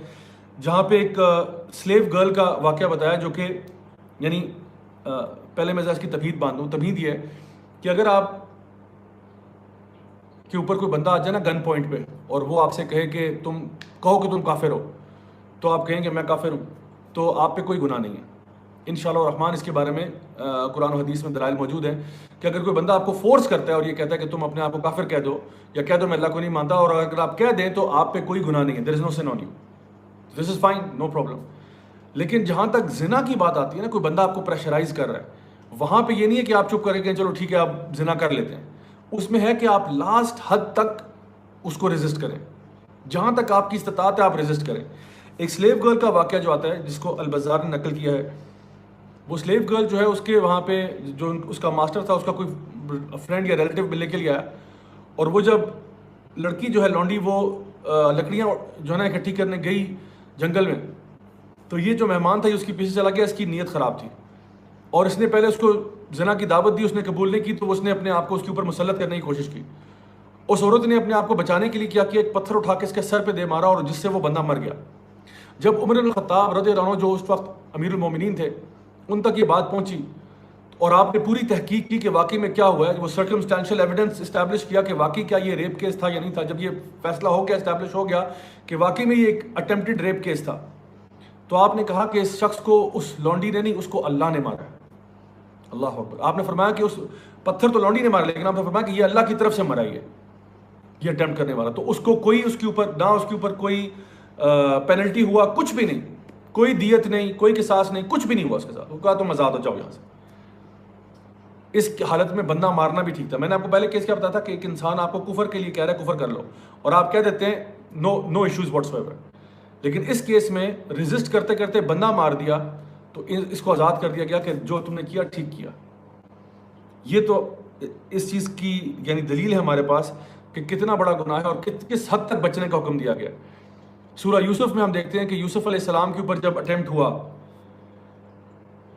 جہاں پہ ایک سلیو گرل کا واقعہ بتایا جو کہ یعنی پہلے میں اس کی تمہید باندھوں. تمہید یہ ہے کہ اگر آپ کے اوپر کوئی بندہ آ جائے نا گن پوائنٹ پہ اور وہ آپ سے کہے کہ تم کہو کہ تم کافر ہو, تو آپ کہیں کہ میں کافر ہوں, تو آپ پہ کوئی گناہ نہیں ہے انشاءاللہ الرحمن. اس کے بارے میں قرآن و حدیث میں دلائل موجود ہیں کہ اگر کوئی بندہ آپ کو فورس کرتا ہے اور یہ کہتا ہے کہ تم اپنے آپ کو کافر کہہ دو یا کہہ دو میں اللہ کو نہیں مانتا, اور اگر آپ کہہ دیں تو آپ پہ کوئی گناہ نہیں ہے, there is no sin on you, this is fine, no problem. لیکن جہاں تک زنا کی بات آتی ہے نا, کوئی بندہ آپ کو پریشرائز کر رہا ہے, وہاں پہ یہ نہیں ہے کہ آپ چپ کریں کہ چلو ٹھیک ہے آپ زنا کر لیتے ہیں. اس میں ہے کہ آپ لاسٹ حد تک اس کو ریزسٹ کریں, جہاں تک آپ کی استطاعت ہے آپ ریزسٹ کریں. ایک سلیو گرل کا واقعہ جو آتا ہے جس کو البزار نے نقل کیا ہے, وہ سلیو گرل جو ہے اس کے وہاں پہ جو اس کا ماسٹر تھا اس کا کوئی فرینڈ یا ریلیٹیو لے کے لیا, اور وہ جب لڑکی جو ہے لونڈی وہ لکڑیاں جو ہے نا اکٹھی کرنے گئی جنگل میں, تو یہ جو مہمان تھا یہ اس کے پیچھے چلا گیا, اس کی نیت خراب تھی اور اس نے پہلے اس کو زنا کی دعوت دی, اس نے قبول نہیں کی, تو اس نے اپنے آپ کو اس کے اوپر مسلط کرنے کی کوشش کی. اس عورت نے اپنے آپ کو بچانے کے لیے کیا کہ ایک پتھر اٹھا کے اس کے سر پہ دے مارا اور جس سے وہ بندہ مر گیا. جب عمر بن الخطاب رضی اللہ عنہ جو اس وقت امیر المومنین تھے ان تک یہ بات پہنچی اور آپ نے پوری تحقیق کی کہ واقعی میں کیا ہوا ہے, وہ سرکمسٹینشل ایویڈنس اسٹیبلش کیا کہ واقعی کیا یہ ریپ کیس تھا یا نہیں تھا. جب یہ فیصلہ ہو گیا, اسٹیبلش ہو گیا کہ واقعی میں یہ ایک اٹمپٹڈ ریپ کیس تھا, تو آپ نے کہا کہ اس شخص کو اس لونڈی نے نہیں, اس کو اللہ نے مارا. اللہ اکبر. آپ نے فرمایا کہ اس پتھر تو لونڈی نے مارا, لیکن آپ نے فرمایا کہ یہ اللہ کی طرف سے مرا یہ اٹمپٹ کرنے والا. تو اس کو کوئی اس کے اوپر نہ اس کے اوپر کوئی پینلٹی ہوا, کچھ بھی نہیں, کوئی دیت نہیں, کوئی قصاص نہیں, کچھ بھی نہیں ہوا اس کے ساتھ. وہ کہا تم آزاد ہو جاؤ یہاں سے. اس حالت میں بندہ مارنا بھی ٹھیک تھا. میں نے آپ کو پہلے کیس کیا بتایا تھا کہ ایک انسان آپ کو کفر کے لیے کہہ رہا ہے کفر کر لو, اور آپ کہہ دیتے ہیں نو ایشوز واٹس ایور, لیکن اس کیس میں ریزسٹ کرتے کرتے بندہ مار دیا تو اس کو آزاد کر دیا گیا کہ جو تم نے کیا ٹھیک کیا. یہ تو اس چیز کی یعنی دلیل ہے ہمارے پاس کہ کتنا بڑا گناہ ہے اور کس حد تک بچنے کا حکم دیا گیا. سورہ یوسف میں ہم دیکھتے ہیں کہ یوسف علیہ السلام کے اوپر جب اٹیمپٹ ہوا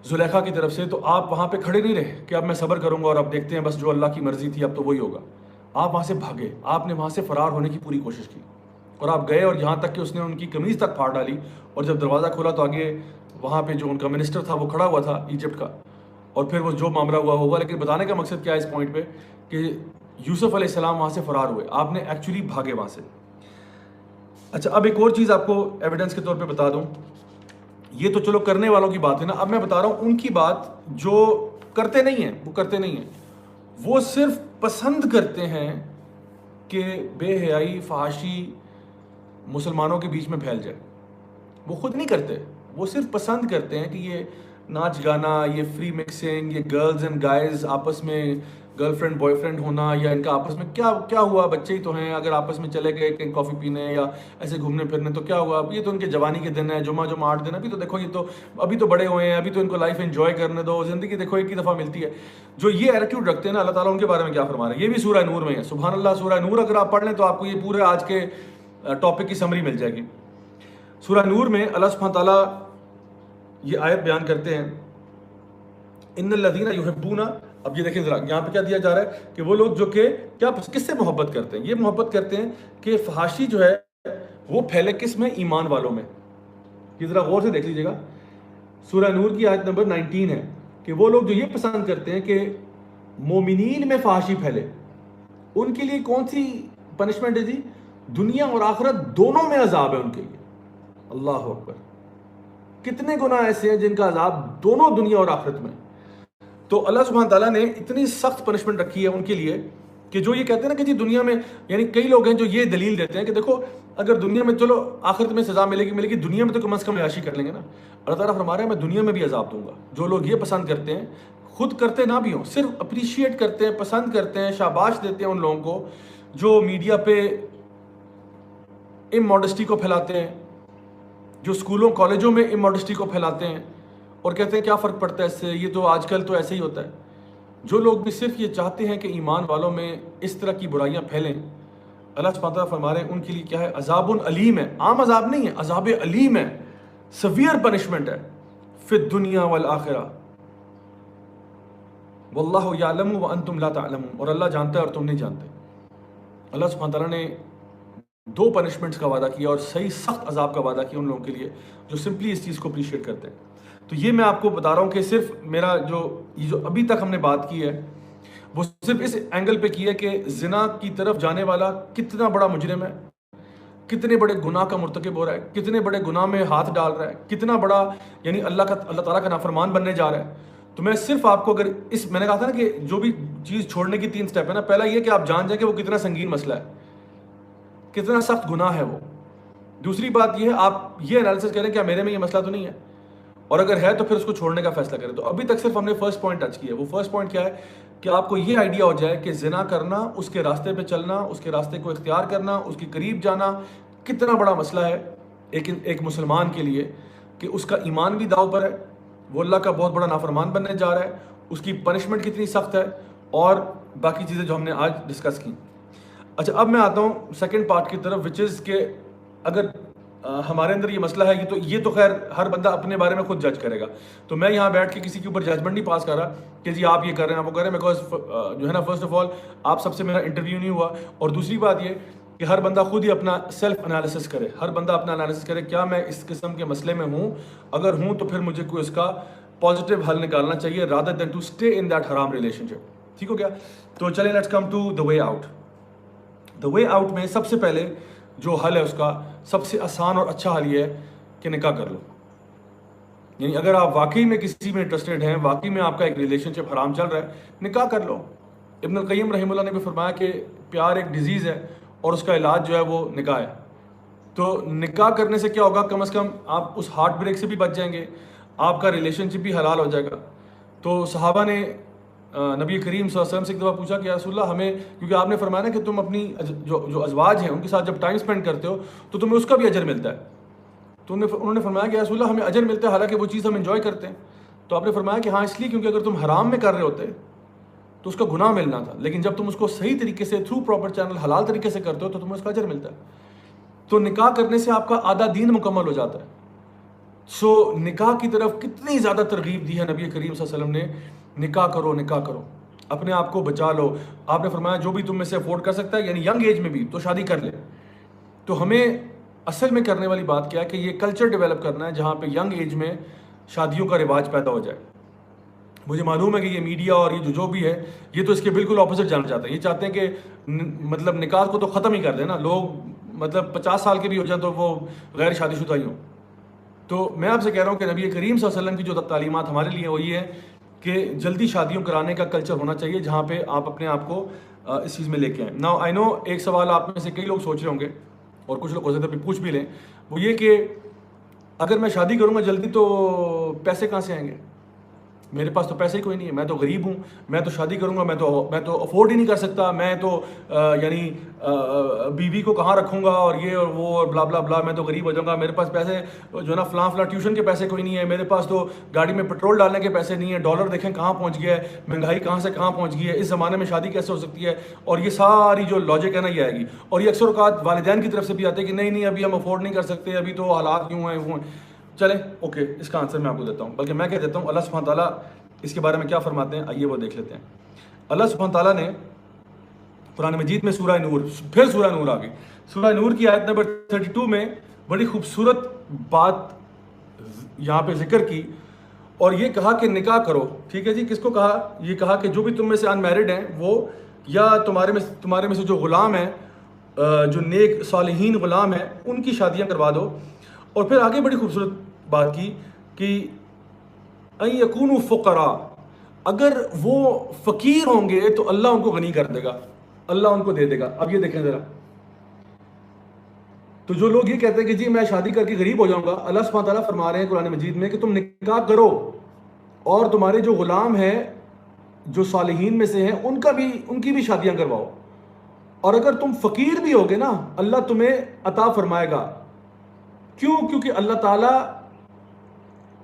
زلیخا کی طرف سے, تو آپ وہاں پہ کھڑے نہیں رہے کہ اب میں صبر کروں گا اور اب دیکھتے ہیں بس جو اللہ کی مرضی تھی اب تو وہی ہوگا. آپ وہاں سے بھاگے, آپ نے وہاں سے فرار ہونے کی پوری کوشش کی اور آپ گئے, اور یہاں تک کہ اس نے ان کی قمیض تک پھاڑ ڈالی, اور جب دروازہ کھولا تو آگے وہاں پہ جو ان کا منسٹر تھا وہ کھڑا ہوا تھا ایجپٹ کا, اور پھر وہ جو معاملہ ہوا ہوگا. لیکن بتانے کا مقصد کیا ہے اس پوائنٹ پہ کہ یوسف علیہ السلام وہاں سے فرار ہوئے, آپ نے ایکچولی بھاگے وہاں سے. اچھا, اب ایک اور چیز آپ کو ایویڈنس کے طور پہ بتا دوں. یہ تو چلو کرنے والوں کی بات ہے نا, اب میں بتا رہا ہوں ان کی بات جو کرتے نہیں ہیں. وہ کرتے نہیں ہیں, وہ صرف پسند کرتے ہیں کہ بے حیائی فحاشی مسلمانوں کے بیچ میں پھیل جائے. وہ خود نہیں کرتے, وہ صرف پسند کرتے ہیں کہ یہ ناچ گانا, یہ فری مکسنگ, یہ گرلز اینڈ گائز آپس میں گرل فرینڈ بوائے فرینڈ ہونا, یا ان کا آپس میں کیا ہوا, بچے ہی تو ہیں, اگر آپس میں چلے گئے کہیں کافی پینے یا ایسے گھومنے پھرنے تو کیا ہوا, یہ تو ان کے جوانی کے دن ہے, جمعہ 8 دن, ابھی تو دیکھو یہ تو ابھی تو بڑے ہوئے ہیں, ابھی تو ان کو لائف انجوائے کرنے دو, زندگی دیکھو ایک ہی دفعہ ملتی ہے. جو یہ ایٹیٹیوڈ رکھتے ہیں نا, اللہ تعالیٰ ان کے بارے میں کیا فرما رہے ہیں. یہ بھی سورہ نور میں ہے, سبحان اللہ. سورہ نور اگر آپ پڑھ لیں تو آپ کو یہ پورے آج کے ٹاپک کی سمری مل جائے گی. سورہ نور میں اللہ سبحانہ تعالیٰ یہ آیت بیان کرتے ہیں, ان الذین یحبون. اب یہ دیکھیں ذرا یہاں پہ کیا دیا جا رہا ہے کہ وہ لوگ جو کہ کیا کس سے محبت کرتے ہیں. یہ محبت کرتے ہیں کہ فحاشی جو ہے وہ پھیلے کس میں, ایمان والوں میں. یہ ذرا غور سے دیکھ لیجیے گا, سورہ نور کی آیت نمبر 19 ہے کہ وہ لوگ جو یہ پسند کرتے ہیں کہ مومنین میں فحاشی پھیلے, ان کے لیے کون سی پنشمنٹ ہے جی, دنیا اور آخرت دونوں میں عذاب ہے ان کے لیے. اللہ اکبر. کتنے گناہ ایسے ہیں جن کا عذاب دونوں دنیا اور آخرت میں. تو اللہ سبحانہ تعالیٰ نے اتنی سخت پنشمنٹ رکھی ہے ان کے لیے کہ جو یہ کہتے ہیں نا کہ جی دنیا میں, یعنی کئی لوگ ہیں جو یہ دلیل دیتے ہیں کہ دیکھو اگر دنیا میں چلو آخرت میں سزا ملے گی, دنیا میں تو کم از کم عیاشی کر لیں گے نا. اللہ تعالیٰ فرما رہا ہے میں دنیا میں بھی عذاب دوں گا. جو لوگ یہ پسند کرتے ہیں, خود کرتے نہ بھی ہوں, صرف اپریشیٹ کرتے ہیں, پسند کرتے ہیں, شاباش دیتے ہیں ان لوگوں کو جو میڈیا پہ اموڈسٹی کو پھیلاتے ہیں, جو اسکولوں کالجوں میں اموڈسٹی کو پھیلاتے ہیں اور کہتے ہیں کیا فرق پڑتا ہے اس سے, یہ تو آج کل تو ایسے ہی ہوتا ہے. جو لوگ بھی صرف یہ چاہتے ہیں کہ ایمان والوں میں اس طرح کی برائیاں پھیلیں, اللہ سبحانہ تعالیٰ فرما رہے ہیں ان کے لیے کیا ہے, عذاب علیم ہے. عام عذاب نہیں ہے, عذاب علیم ہے, سیویئر پنشمنٹ ہے فی الدنیا والآخرہ. واللہ یعلم وانتم لا تعلمون. اور اللہ جانتا ہے اور تم نہیں جانتے. اللہ سبحانہ تعالیٰ نے 2 پنشمنٹس کا وعدہ کیا اور صحیح سخت عذاب کا وعدہ کیا ان لوگوں کے لیے جو سمپلی اس چیز کو اپریشیٹ کرتے ہیں. تو یہ میں آپ کو بتا رہا ہوں کہ صرف میرا یہ جو ابھی تک ہم نے بات کی ہے وہ صرف اس اینگل پہ کی ہے کہ زنا کی طرف جانے والا کتنا بڑا مجرم ہے, کتنے بڑے گناہ کا مرتکب ہو رہا ہے, کتنے بڑے گناہ میں ہاتھ ڈال رہا ہے, کتنا بڑا یعنی اللہ تعالیٰ کا نافرمان بننے جا رہا ہے. تو میں صرف آپ کو اگر میں نے کہا تھا نا کہ جو بھی چیز چھوڑنے کی 3 سٹیپ ہے نا, پہلا یہ کہ آپ جان جائیں کہ وہ کتنا سنگین مسئلہ ہے, کتنا سخت گناہ ہے وہ. دوسری بات یہ ہے آپ یہ انالیسس کریں کہ میرے میں یہ مسئلہ تو نہیں ہے, اور اگر ہے تو پھر اس کو چھوڑنے کا فیصلہ کریں. تو ابھی تک صرف ہم نے فرسٹ پوائنٹ ٹچ کیا ہے. وہ فرسٹ پوائنٹ کیا ہے کہ آپ کو یہ آئیڈیا ہو جائے کہ زنا کرنا, اس کے راستے پہ چلنا, اس کے راستے کو اختیار کرنا, اس کے قریب جانا کتنا بڑا مسئلہ ہے ایک مسلمان کے لیے کہ اس کا ایمان بھی داؤ پر ہے, وہ اللہ کا بہت بڑا نافرمان بننے جا رہا ہے, اس کی پنشمنٹ کتنی سخت ہے, اور باقی چیزیں جو ہم نے آج ڈسکس کی. اچھا, اب میں آتا ہوں سیکنڈ پارٹ کی طرف, وچ از کہ اگر ہمارے اندر یہ مسئلہ ہے کہ یہ تو خیر ہر بندہ اپنے بارے میں خود جج کرے گا, تو میں یہاں بیٹھ کے کسی کے اوپر ججمنٹ نہیں پاس کر رہا کہ جی آپ یہ کر رہے ہیں آپ وہ کر رہے ہیں, بیکاز جو ہے نا فرسٹ آف آل آپ سب سے میرا انٹرویو نہیں ہوا, اور دوسری بات یہ کہ ہر بندہ خود ہی اپنا سیلف انالیسس کرے, ہر بندہ اپنا انالیسس کرے کیا میں اس قسم کے مسئلے میں ہوں, اگر ہوں تو پھر مجھے کوئی اس کا پازیٹیو حل نکالنا چاہیے rather than to stay in that حرام ریلیشن شپ. ٹھیک ہو گیا؟ تو چلیں let's come to the way out. The way out میں سب سے پہلے جو حل ہے اس کا سب سے آسان اور اچھا حل یہ ہے کہ نکاح کر لو. یعنی اگر آپ واقعی میں کسی میں انٹرسٹڈ ہیں, واقعی میں آپ کا ایک ریلیشن شپ حرام چل رہا ہے, نکاح کر لو. ابن القیم رحمہ اللہ نے بھی فرمایا کہ پیار ایک ڈیزیز ہے اور اس کا علاج جو ہے وہ نکاح ہے. تو نکاح کرنے سے کیا ہوگا, کم از کم آپ اس ہارٹ بریک سے بھی بچ جائیں گے, آپ کا ریلیشن شپ بھی حلال ہو جائے گا. تو صحابہ نے نبی کریم صلی اللہ علیہ وسلم سے ایک دفعہ پوچھا کہ یا رسول اللہ ہمیں, کیونکہ آپ نے فرمایا نا کہ تم اپنی جو ازواج ہیں ان کے ساتھ جب ٹائم اسپینڈ کرتے ہو تو تمہیں اس کا بھی اجر ملتا ہے. تو انہوں نے فرمایا کہ یا رسول اللہ ہمیں اجر ملتا ہے حالانکہ وہ چیز ہم انجوائے کرتے ہیں. تو آپ نے فرمایا کہ ہاں اس لیے کیونکہ اگر تم حرام میں کر رہے ہوتے تو اس کا گناہ ملنا تھا, لیکن جب تم اس کو صحیح طریقے سے تھرو پراپر چینل حلال طریقے سے کرتے ہو تو تمہیں اس کا اجر ملتا ہے. تو نکاح کرنے سے آپ کا آدھا دین مکمل ہو جاتا ہے. سو نکاح کی طرف کتنی زیادہ ترغیب دی ہے نبی کریم صلی اللہ علیہ وسلم نے, نکاح کرو نکاح کرو, اپنے آپ کو بچا لو. آپ نے فرمایا جو بھی تم میں سے افورڈ کر سکتا ہے, یعنی ینگ ایج میں بھی, تو شادی کر لے. تو ہمیں اصل میں کرنے والی بات کیا ہے کہ یہ کلچر ڈیولپ کرنا ہے جہاں پہ ینگ ایج میں شادیوں کا رواج پیدا ہو جائے. مجھے معلوم ہے کہ یہ میڈیا اور یہ جو بھی ہے یہ تو اس کے بالکل اپوزٹ جانا چاہتے ہیں. یہ چاہتے ہیں کہ مطلب نکاح کو تو ختم ہی کر دیں نا لوگ, مطلب 50 سال کے بھی ہو جائیں تو وہ غیر شادی شدہ ہی ہوں. تو میں آپ سے کہہ رہا ہوں کہ نبی کریم صلی اللہ علیہ وسلم کی جو تعلیمات ہمارے لیے وہ یہ ہے کہ جلدی شادیوں کرانے کا کلچر ہونا چاہیے جہاں پہ آپ اپنے آپ کو اس چیز میں لے کے آئیں. ناؤ آئی نو ایک سوال آپ میں سے کئی لوگ سوچ رہے ہوں گے اور کچھ لوگ ہو سکتا ہے پوچھ بھی لیں, وہ یہ کہ اگر میں شادی کروں گا جلدی تو پیسے کہاں سے آئیں گے, میرے پاس تو پیسے ہی کوئی نہیں ہے, میں تو غریب ہوں, میں تو شادی کروں گا میں تو افورڈ ہی نہیں کر سکتا, میں تو یعنی بیوی کو کہاں رکھوں گا اور یہ اور وہ اور بلا بلا بلا, میں تو غریب ہو جاؤں گا, میرے پاس پیسے جو ہے نا فلاں ٹیوشن کے پیسے کوئی نہیں ہے, میرے پاس تو گاڑی میں پیٹرول ڈالنے کے پیسے نہیں ہیں, ڈالر دیکھیں کہاں پہنچ گیا ہے, مہنگائی کہاں سے کہاں پہنچ گئی ہے, اس زمانے میں شادی کیسے ہو سکتی ہے. اور یہ ساری جو لاجک ہے نا یہ آئے گی, اور یہ اکثر اوقات والدین کی طرف سے بھی آتے ہیں کہ نہیں ابھی ہم افورڈ نہیں کر سکتے, ابھی تو حالات یوں ہیں وہ ہیں. چلیں اوکے, اس کا آنسر میں آپ کو دیتا ہوں, بلکہ میں کہہ دیتا ہوں اللہ سبحانہ تعالیٰ اس کے بارے میں کیا فرماتے ہیں, آئیے وہ دیکھ لیتے ہیں. اللہ سبحانہ تعالیٰ نے قرآن مجید میں سورہ نور, پھر سورہ نور آ گئی, سورہ نور کی آیت نمبر 32 میں بڑی خوبصورت بات یہاں پہ ذکر کی, اور یہ کہا کہ نکاح کرو. ٹھیک ہے جی, کس کو کہا, یہ کہا کہ جو بھی تم میں سے ان میرڈ ہیں وہ, یا تمہارے میں سے جو غلام ہیں, جو نیک صالحین غلام ہیں, ان کی شادیاں کروا دو. اور پھر آگے بڑی خوبصورت بات کی کہ ان یکونوا فقراء, اگر وہ فقیر ہوں گے تو اللہ ان کو غنی کر دے گا, اللہ ان کو دے دے گا. اب یہ دیکھیں ذرا, تو جو لوگ یہ کہتے ہیں کہ جی میں شادی کر کے غریب ہو جاؤں گا, اللہ سبحانہ تعالیٰ فرما رہے ہیں قرآن مجید میں کہ تم نکاح کرو اور تمہارے جو غلام ہیں جو صالحین میں سے ہیں ان کی بھی شادیاں کرواؤ, اور اگر تم فقیر بھی ہوگے نا اللہ تمہیں عطا فرمائے گا. کیوں؟ کیونکہ اللہ تعالیٰ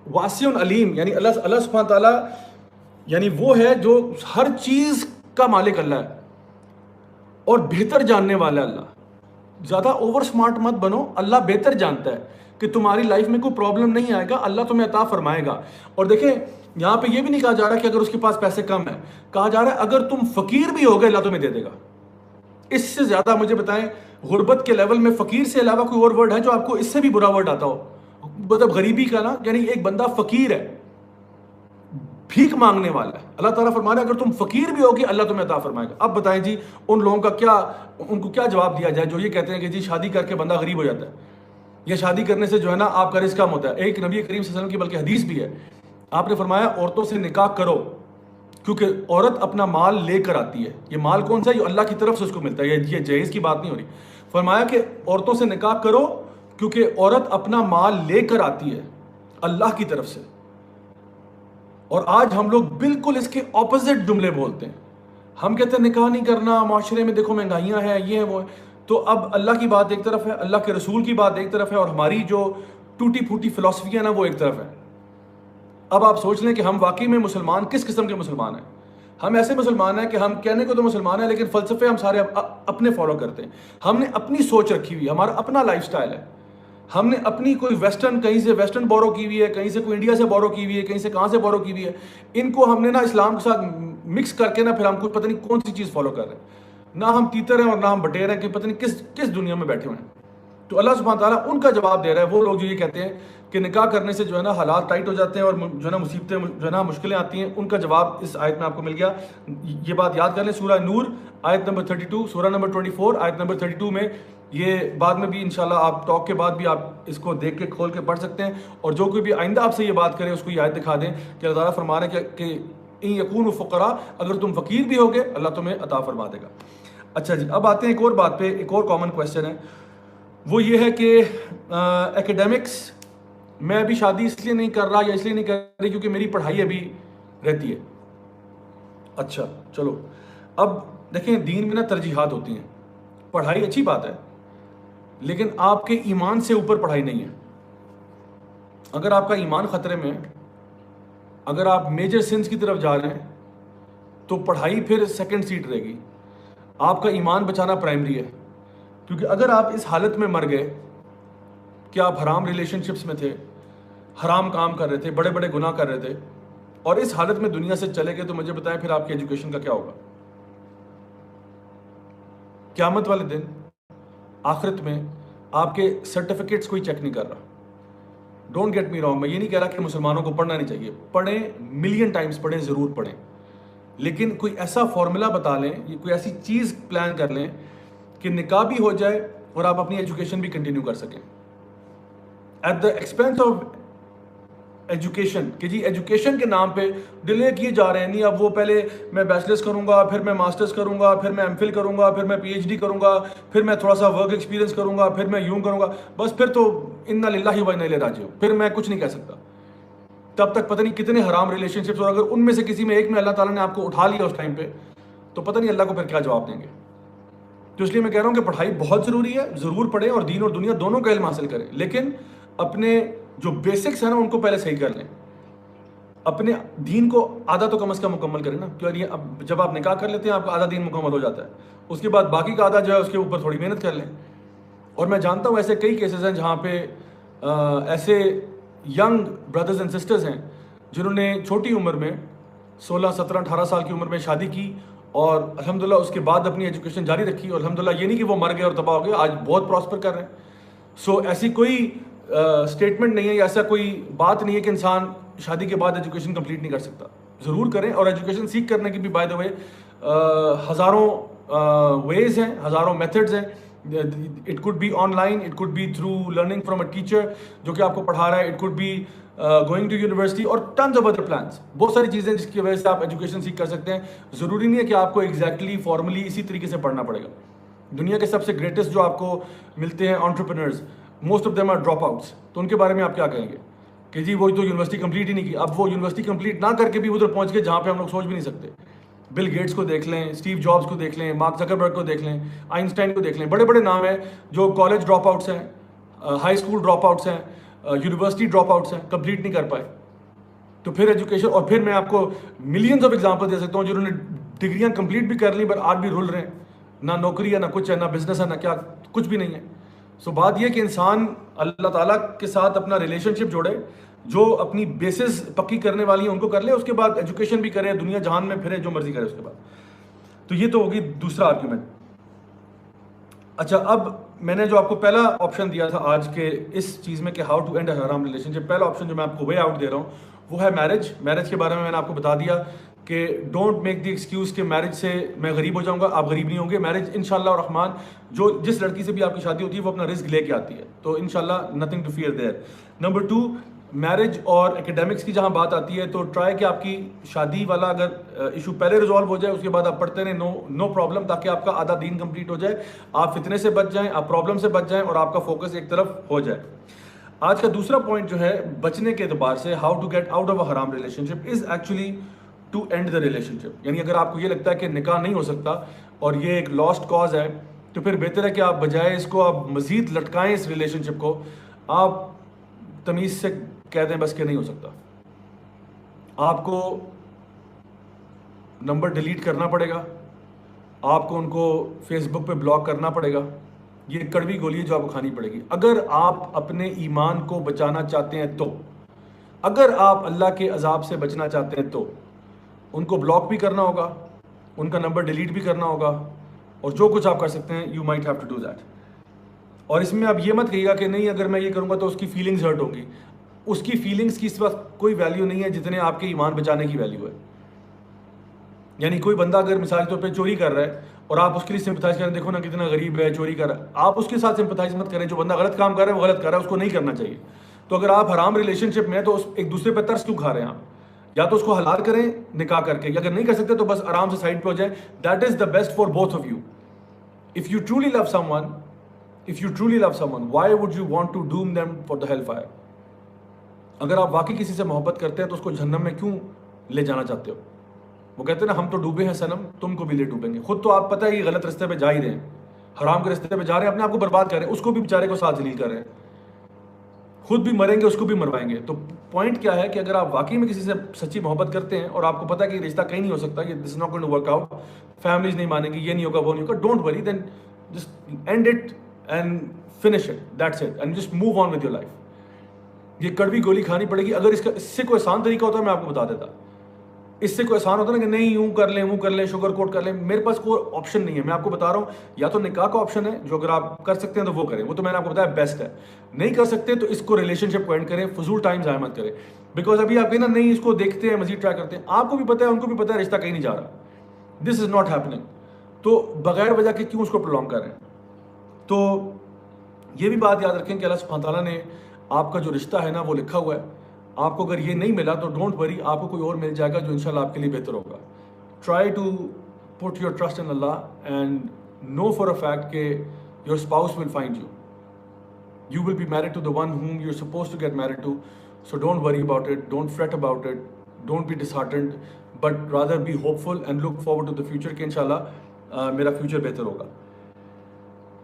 واسع علیم, یعنی اللہ سبحانہ تعالیٰ یعنی وہ ہے جو ہر چیز کا مالک اللہ ہے اور بہتر جاننے والا ہے. اللہ زیادہ اوور سمارٹ مت بنو, اللہ بہتر جانتا ہے کہ تمہاری لائف میں کوئی پرابلم نہیں آئے گا, اللہ تمہیں عطا فرمائے گا. اور دیکھیں یہاں پہ یہ بھی نہیں کہا جا رہا کہ اگر اس کے پاس پیسے کم ہیں, کہا جا رہا ہے اگر تم فقیر بھی ہوگے اللہ تمہیں دے دے گا. اس سے زیادہ مجھے بتائیں غربت کے لیول میں فقیر سے علاوہ کوئی اور ورڈ ہے جو آپ کو اس سے بھی برا ورڈ آتا ہو, مطلب غریبی کا نا, یعنی ایک بندہ فقیر ہے, بھیک مانگنے والا ہے. اللہ تعالیٰ فرما رہا ہے اگر تم فقیر بھی ہوگی اللہ تمہیں عطا فرمائے گا. اب بتائیں جی ان لوگوں کا ان کو کیا جواب دیا جائے جو یہ کہتے ہیں کہ جی شادی کر کے بندہ غریب ہو جاتا ہے, یا شادی کرنے سے جو ہے نا آپ کا رزق کم ہوتا ہے. ایک نبی کریم صلی اللہ علیہ وسلم کی بلکہ حدیث بھی ہے, آپ نے فرمایا عورتوں سے نکاح کرو کیونکہ عورت اپنا مال لے کر آتی ہے. یہ مال کون سا ہے؟ یہ اللہ کی طرف سے اس کو ملتا ہے, یہ جہیز کی بات نہیں ہو رہی. فرمایا کہ عورتوں سے نکاح کرو کیونکہ عورت اپنا مال لے کر آتی ہے اللہ کی طرف سے. اور آج ہم لوگ بالکل اس کے اپوزٹ جملے بولتے ہیں. ہم کہتے ہیں نکاح نہیں کرنا, معاشرے میں دیکھو مہنگائیاں ہیں, یہ ہیں وہ ہیں. تو اب اللہ کی بات ایک طرف ہے, اللہ کے رسول کی بات ایک طرف ہے, اور ہماری جو ٹوٹی پھوٹی فلسفی ہے نا وہ ایک طرف ہے. اب آپ سوچ لیں کہ ہم واقعی میں مسلمان کس قسم کے مسلمان ہیں. ہم ایسے مسلمان ہیں کہ ہم کہنے کو تو مسلمان ہیں لیکن فلسفے ہم سارے اپنے فالو کرتے ہیں. ہم نے اپنی سوچ رکھی ہوئی, ہمارا اپنا لائف سٹائل ہے. ہم نے اپنی کوئی ویسٹرن, کہیں سے ویسٹرن بورو کی ہوئی ہے, کہیں سے کوئی انڈیا سے بورو کی ہوئی ہے, کہیں سے کہاں سے بورو کی ہوئی ہے. ان کو ہم نے نا اسلام کے ساتھ مکس کر کے نا پھر ہم کو پتہ نہیں کون سی چیز فالو کر رہے ہیں. نہ ہم تیتر ہیں اور نہ ہم بٹیر ہیں کہ پتہ نہیں کس دنیا میں بیٹھے ہوئے ہیں. تو اللہ سبحانہ تعالیٰ ان کا جواب دے رہا ہے. وہ لوگ جو یہ کہتے ہیں کہ نکاح کرنے سے جو ہے نا حالات ٹائٹ ہو جاتے ہیں اور جو ہے نا مصیبتیں جو ہے نا مشکلیں آتی ہیں, ان کا جواب اس آیت میں آپ کو مل گیا. یہ بات یاد کر لیں, سورہ نور آیت نمبر 32, سورہ نمبر 24 آیت نمبر 32 میں. یہ بعد میں بھی انشاءاللہ آپ ٹاک کے بعد بھی آپ اس کو دیکھ کے کھول کے پڑھ سکتے ہیں, اور جو کوئی بھی آئندہ آپ سے یہ بات کرے اس کو یہ آیت دکھا دیں کہ اللہ تعالیٰ فرما رہے ہیں کہ ان یکونوا فقراء, اگر تم فقیر بھی ہوگے اللہ تمہیں عطا فرما دے گا. اچھا جی, اب آتے ہیں ایک اور بات پہ. ایک اور کامن کویشچن ہے, وہ یہ ہے کہ ایکیڈیمکس میں ابھی شادی اس لیے نہیں کر رہا یا اس لیے نہیں کر رہی کیونکہ میری پڑھائی ابھی رہتی ہے. اچھا چلو, اب دیکھیں دین میں نا ترجیحات ہوتی ہیں. پڑھائی اچھی بات ہے لیکن آپ کے ایمان سے اوپر پڑھائی نہیں ہے. اگر آپ کا ایمان خطرے میں, اگر آپ میجر سنس کی طرف جا رہے ہیں تو پڑھائی پھر سیکنڈ سیٹ رہے گی. آپ کا ایمان بچانا پرائمری ہے, کیونکہ اگر آپ اس حالت میں مر گئے کہ آپ حرام ریلیشن شپس میں تھے, حرام کام کر رہے تھے, بڑے بڑے گناہ کر رہے تھے, اور اس حالت میں دنیا سے چلے گئے, تو مجھے بتائیں پھر آپ کی ایجوکیشن کا کیا ہوگا. قیامت والے دن آخرت میں آپ کے سرٹیفکیٹس کوئی چیک نہیں کر رہا. ڈونٹ گیٹ می رانگ, میں یہ نہیں کہہ رہا کہ مسلمانوں کو پڑھنا نہیں چاہیے, پڑھیں, ملین ٹائمز پڑھیں, ضرور پڑھیں, لیکن کوئی ایسا فارمولا بتا لیں, کوئی ایسی چیز پلان کر لیں کہ نکاح بھی ہو جائے اور آپ اپنی ایجوکیشن بھی کنٹینیو کر سکیں at the expense of education. کہ جی ایجوکیشن کے نام پہ ڈیلے کیے جا رہے ہیں. نہیں, اب وہ پہلے میں بیچلرس کروں گا, پھر میں ماسٹرز کروں گا, پھر میں ایم فل کروں گا, پھر میں پی ایچ ڈی کروں گا, پھر میں تھوڑا سا ورک ایکسپیرینس کروں گا, پھر میں یوں کروں گا, بس پھر تو انا للہ و انا الیہ راجعون, پھر میں کچھ نہیں کہہ سکتا. تب تک پتہ نہیں کتنے حرام ریلیشن شپس, اور اگر ان میں سے کسی میں ایک میں اللہ تعالیٰ نے آپ کو اٹھا لیا اس ٹائم پہ, تو پتہ نہیں اللہ کو پھر کیا جواب دیں گے. تو اس لیے میں کہہ رہا ہوں کہ پڑھائی بہت ضروری ہے, ضرور پڑھیں اور دین اور دنیا دونوں کا علم حاصل کریں, لیکن اپنے جو بیسکس ہیں نا ان کو پہلے صحیح کر لیں. اپنے دین کو آدھا تو کم از کم مکمل کریں نا, کیونکہ اب جب آپ نکاح کر لیتے ہیں آپ کا آدھا دین مکمل ہو جاتا ہے, اس کے بعد باقی کا آدھا جو ہے اس کے اوپر تھوڑی محنت کر لیں. اور میں جانتا ہوں ایسے کئی کیسز ہیں جہاں پہ ایسے ینگ بردرز اینڈ سسٹرز ہیں جنہوں نے چھوٹی عمر میں 16, 17, 18 سال کی عمر میں شادی کی, اور الحمدللہ اس کے بعد اپنی ایجوکیشن جاری رکھی, اور الحمدللہ یہ نہیں کہ وہ مر گئے اور تباہ ہو گئے, آج بہت پراسپر کر رہے ہیں. سو ایسی کوئی اسٹیٹمنٹ نہیں ہے یا ایسا کوئی بات نہیں ہے کہ انسان شادی کے بعد ایجوکیشن کمپلیٹ نہیں کر سکتا. ضرور کریں, اور ایجوکیشن سیکھ کرنے کی بھی بائی دا وے ہزاروں ویز ہیں, ہزاروں میتھڈز ہیں. It could be online, it could be through learning from a teacher جو کہ آپ کو پڑھا رہا ہے, it could be going to university, اور ٹنز آف ادر پلانس. بہت ساری چیزیں جس کی وجہ سے آپ ایجوکیشن سیکھ کر سکتے ہیں. ضروری نہیں ہے کہ آپ کو ایگزیکٹلی فارملی اسی طریقے سے پڑھنا پڑے گا. دنیا کے سب سے گریٹسٹ جو آپ کو ملتے ہیں entrepreneurs, most of them are dropouts, تو ان کے بارے میں آپ کیا کہیں گے کہ جی وہ تو یونیورسٹی کمپلیٹ ہی نہیں کی. اب وہ یونیورسٹی کمپلیٹ نہ کر کے بھی ادھر پہنچ گئے جہاں پہ ہم لوگ سوچ بھی نہیں سکتے. بل گیٹس کو دیکھ لیں, اسٹیو جابس کو دیکھ لیں, مارک زکربرگ کو دیکھ لیں, آئنسٹائن کو دیکھ لیں, بڑے بڑے نام ہیں جو کالج ڈراپ آؤٹس ہیں, ہائی اسکول ڈراپ آؤٹس ہیں, یونیورسٹی ڈراپ آؤٹس ہیں, کمپلیٹ نہیں کر پائے. تو پھر ایجوکیشن, اور پھر میں آپ کو ملینز آف ایگزامپل دے سکتا ہوں جنہوں نے ڈگریاں کمپلیٹ بھی کر لیں پر آج بھی رول رہے ہیں, نہ نوکری ہے, نہ کچھ ہے, نہ بزنس ہے, نہ کیا, کچھ بھی نہیں ہے. سو بات یہ کہ انسان اللہ تعالیٰ کے ساتھ اپنا ریلیشن شپ جوڑے, جو اپنی بیسز پکی کرنے والی ہیں ان کو کر لے, اس کے بعد ایجوکیشن بھی کرے, دنیا جہان میں پھرے, جو مرضی کرے اس کے بعد. تو یہ تو ہوگی دوسرا آرگیومنٹ. اچھا, اب میں نے جو آپ کو پہلا آپشن دیا تھا آج کے اس چیز میں کہ ہاؤ ٹو اینڈ اے حرام ریلیشن شپ, پہلا آپشن جو میں آپ کو وے آؤٹ دے رہا ہوں وہ ہے میرج. میرج کے بارے میں نے آپ کو بتا دیا کہ ڈونٹ میک دی ایکسکیوز کہ میرج سے میں غریب ہو جاؤں گا. آپ غریب نہیں ہوں گے. میرج انشاءاللہ الرحمن, جو جس لڑکی سے بھی آپ کی شادی ہوتی ہے وہ اپنا رزق لے کے آتی ہے, تو انشاءاللہ nothing to fear there. Number 2, marriage اور ایکیڈیمکس کی جہاں بات آتی ہے تو ٹرائی کہ آپ کی شادی والا اگر ایشو پہلے ریزالو ہو جائے, اس کے بعد آپ پڑھتے رہیں, نو پرابلم, تاکہ آپ کا آدھا دین کمپلیٹ ہو جائے, آپ فتنے سے بچ جائیں, آپ پرابلم سے بچ جائیں, اور آپ کا فوکس ایک طرف ہو جائے. آج کا دوسرا پوائنٹ جو ہے بچنے کے اعتبار سے, how to get out of a حرام relationship, is actually to end the relationship. یعنی اگر آپ کو یہ لگتا ہے کہ نکاح نہیں ہو سکتا اور یہ ایک لاسٹ کاز ہے, تو پھر بہتر ہے کہ آپ بجائے اس کو آپ مزید لٹکائیں اس ریلیشن شپ کو، آپ تمیز سے کہہ دیں بس کہ نہیں ہو سکتا، آپ کو نمبر ڈیلیٹ کرنا پڑے گا، آپ کو ان کو فیس بک پہ بلاک کرنا پڑے گا. یہ کڑوی گولی ہے جو آپ کو کھانی پڑے گی اگر آپ اپنے ایمان کو بچانا چاہتے ہیں تو. اگر آپ اللہ کے عذاب سے بچنا چاہتے ہیں تو ان کو بلاک بھی کرنا ہوگا، ان کا نمبر ڈیلیٹ بھی کرنا ہوگا، اور جو کچھ آپ کر سکتے ہیں you might have to do that. اور اس میں آپ یہ مت کہیے گا کہ نہیں اگر میں یہ کروں گا تو اس کی فیلنگز ہرٹ ہوں گی. اس کی فیلنگز کی اس وقت کوئی ویلیو نہیں ہے جتنے آپ کے ایمان بچانے کی ویلیو ہے. یعنی کوئی بندہ اگر مثال کے طور پہ چوری کر رہا ہے اور آپ اس کے لیے سمپتھائز کریں، دیکھو نا کتنا غریب ہے چوری کر رہا ہے، آپ اس کے ساتھ سمپتھائز مت کریں. جو بندہ غلط کام کر رہا ہے وہ غلط کر رہا ہے، اس کو نہیں کرنا چاہیے. تو اگر آپ حرام ریلیشن شپ میں تو ایک دوسرے پہ ترس کیوں کھا رہے ہیں آپ؟ یا تو اس کو حلال کریں نکاح کر کے، یا اگر نہیں کر سکتے تو بس آرام سے سائڈ پہ ہو جائیں. That is the best for both of you. If you truly love someone why would you want to doom them for the hellfire؟ اگر آپ واقعی کسی سے محبت کرتے ہیں تو اس کو جہنم میں کیوں لے جانا چاہتے ہو؟ وہ کہتے ہیں نا ہم تو ڈوبے ہیں صنم، تم کو بھی لے ڈوبیں گے. خود تو آپ پتہ ہے یہ غلط رستے پہ جا ہی رہے ہیں، حرام کے رستے پہ جا رہے ہیں، اپنے آپ کو برباد کر رہے ہیں، اس کو بھی بیچارے کو ساتھ ذلیل کر رہے ہیں، خود بھی مریں گے اس کو بھی مروائیں گے. تو پوائنٹ کیا ہے کہ اگر آپ واقعی میں کسی سے سچی محبت کرتے ہیں اور آپ کو پتہ ہے کہ یہ رشتہ کہیں نہیں ہو سکتا، یہ this is not going to work out, families نہیں مانیں گی، یہ نہیں ہوگا وہ نہیں ہوگا، don't worry, then just end it and finish it, that's it, and just move on with your life. یہ کڑوی گولی کھانی پڑے گی. اگر اس سے کوئی آسان طریقہ ہوتا ہے میں آپ کو بتا دیتا. اس سے کوئی آسان ہوتا ہے نا کہ نہیں یوں کر لیں وہ کر لیں شوگر کوٹ کر لیں، میرے پاس کوئی آپشن نہیں ہے. میں آپ کو بتا رہا ہوں یا تو نکاح کا آپشن ہے جو اگر آپ کر سکتے ہیں تو وہ کریں، وہ تو میں نے آپ کو بتایا بیسٹ ہے. نہیں کر سکتے تو اس کو ریلیشن شپ کو اینڈ کریں، فضول ٹائم ضائع مت کریں. بیکاز ابھی آپ کہیں نا نہیں اس کو دیکھتے ہیں مزید ٹرائی کرتے ہیں، آپ کو بھی پتہ ہے ان کو بھی پتہ ہے رشتہ کہیں نہیں جا رہا، دس از ناٹ ہیپننگ. تو بغیر وجہ کے کیوں اس کو پرولونگ کر رہے ہیں؟ تو یہ بھی بات یاد رکھیں کہ اللہ سبحانہ تعالیٰ نے آپ کا جو رشتہ ہے نا وہ لکھا ہوا ہے. آپ کو اگر یہ نہیں ملا تو ڈونٹ وری، آپ کو کوئی اور مل جائے گا جو انشاءاللہ آپ کے لیے بہتر ہوگا. Try to put your trust in اللہ and know for a fact کہ your spouse will find you. You will be married to the one whom you're supposed to get married to. So don't worry about it, don't fret about it, don't be disheartened, but rather be hopeful and look forward to the future کہ انشاءاللہ میرا future بہتر ہوگا.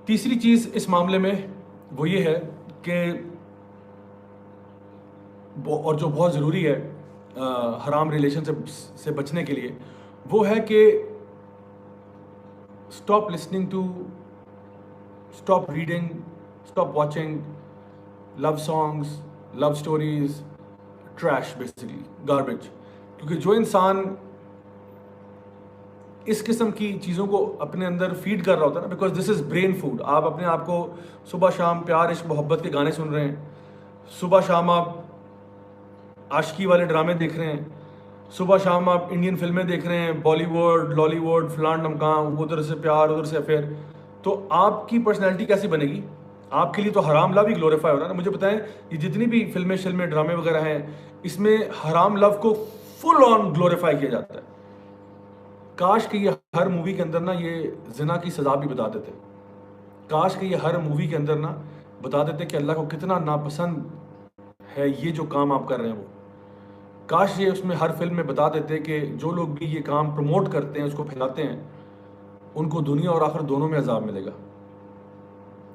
تیسری چیز اس معاملے میں وہ یہ ہے کہ اور جو بہت ضروری ہے حرام ریلیشن سے بچنے کے لیے، وہ ہے کہ stop listening to, stop reading, stop watching love songs, love stories, trash, basically garbage. کیونکہ جو انسان اس قسم کی چیزوں کو اپنے اندر فیڈ کر رہا ہوتا ہے نا، because this is brain food. آپ اپنے آپ کو صبح شام پیار عشق محبت کے گانے سن رہے ہیں، صبح شام آپ عاشقی والے ڈرامے دیکھ رہے ہیں، صبح شام آپ انڈین فلمیں دیکھ رہے ہیں، بالی ووڈ، لالی ووڈ، فلان ڈمکان، ادھر سے پیار ادھر سے افیئر. تو آپ کی پرسنالٹی کیسی بنے گی؟ آپ کے لیے تو حرام لو ہی گلوریفائی ہو رہا ہے نا. مجھے بتائیں یہ جتنی بھی فلمیں شلمیں ڈرامے وغیرہ ہیں اس میں حرام لو کو فل آن گلوریفائی کیا جاتا ہے. کاش کہ یہ ہر مووی کے اندر نا یہ زنا کی سزا بھی بتا دیتے. کاش کہ یہ ہر مووی کے اندر نا بتا دیتے کہ اللہ کو کتنا ناپسند ہے یہ جو کام آپ کر رہے ہیں. وہ کاش یہ اس میں ہر فلم میں بتا دیتے کہ جو لوگ بھی یہ کام پروموٹ کرتے ہیں، اس کو پھیلاتے ہیں، ان کو دنیا اور آخرت دونوں میں عذاب ملے گا.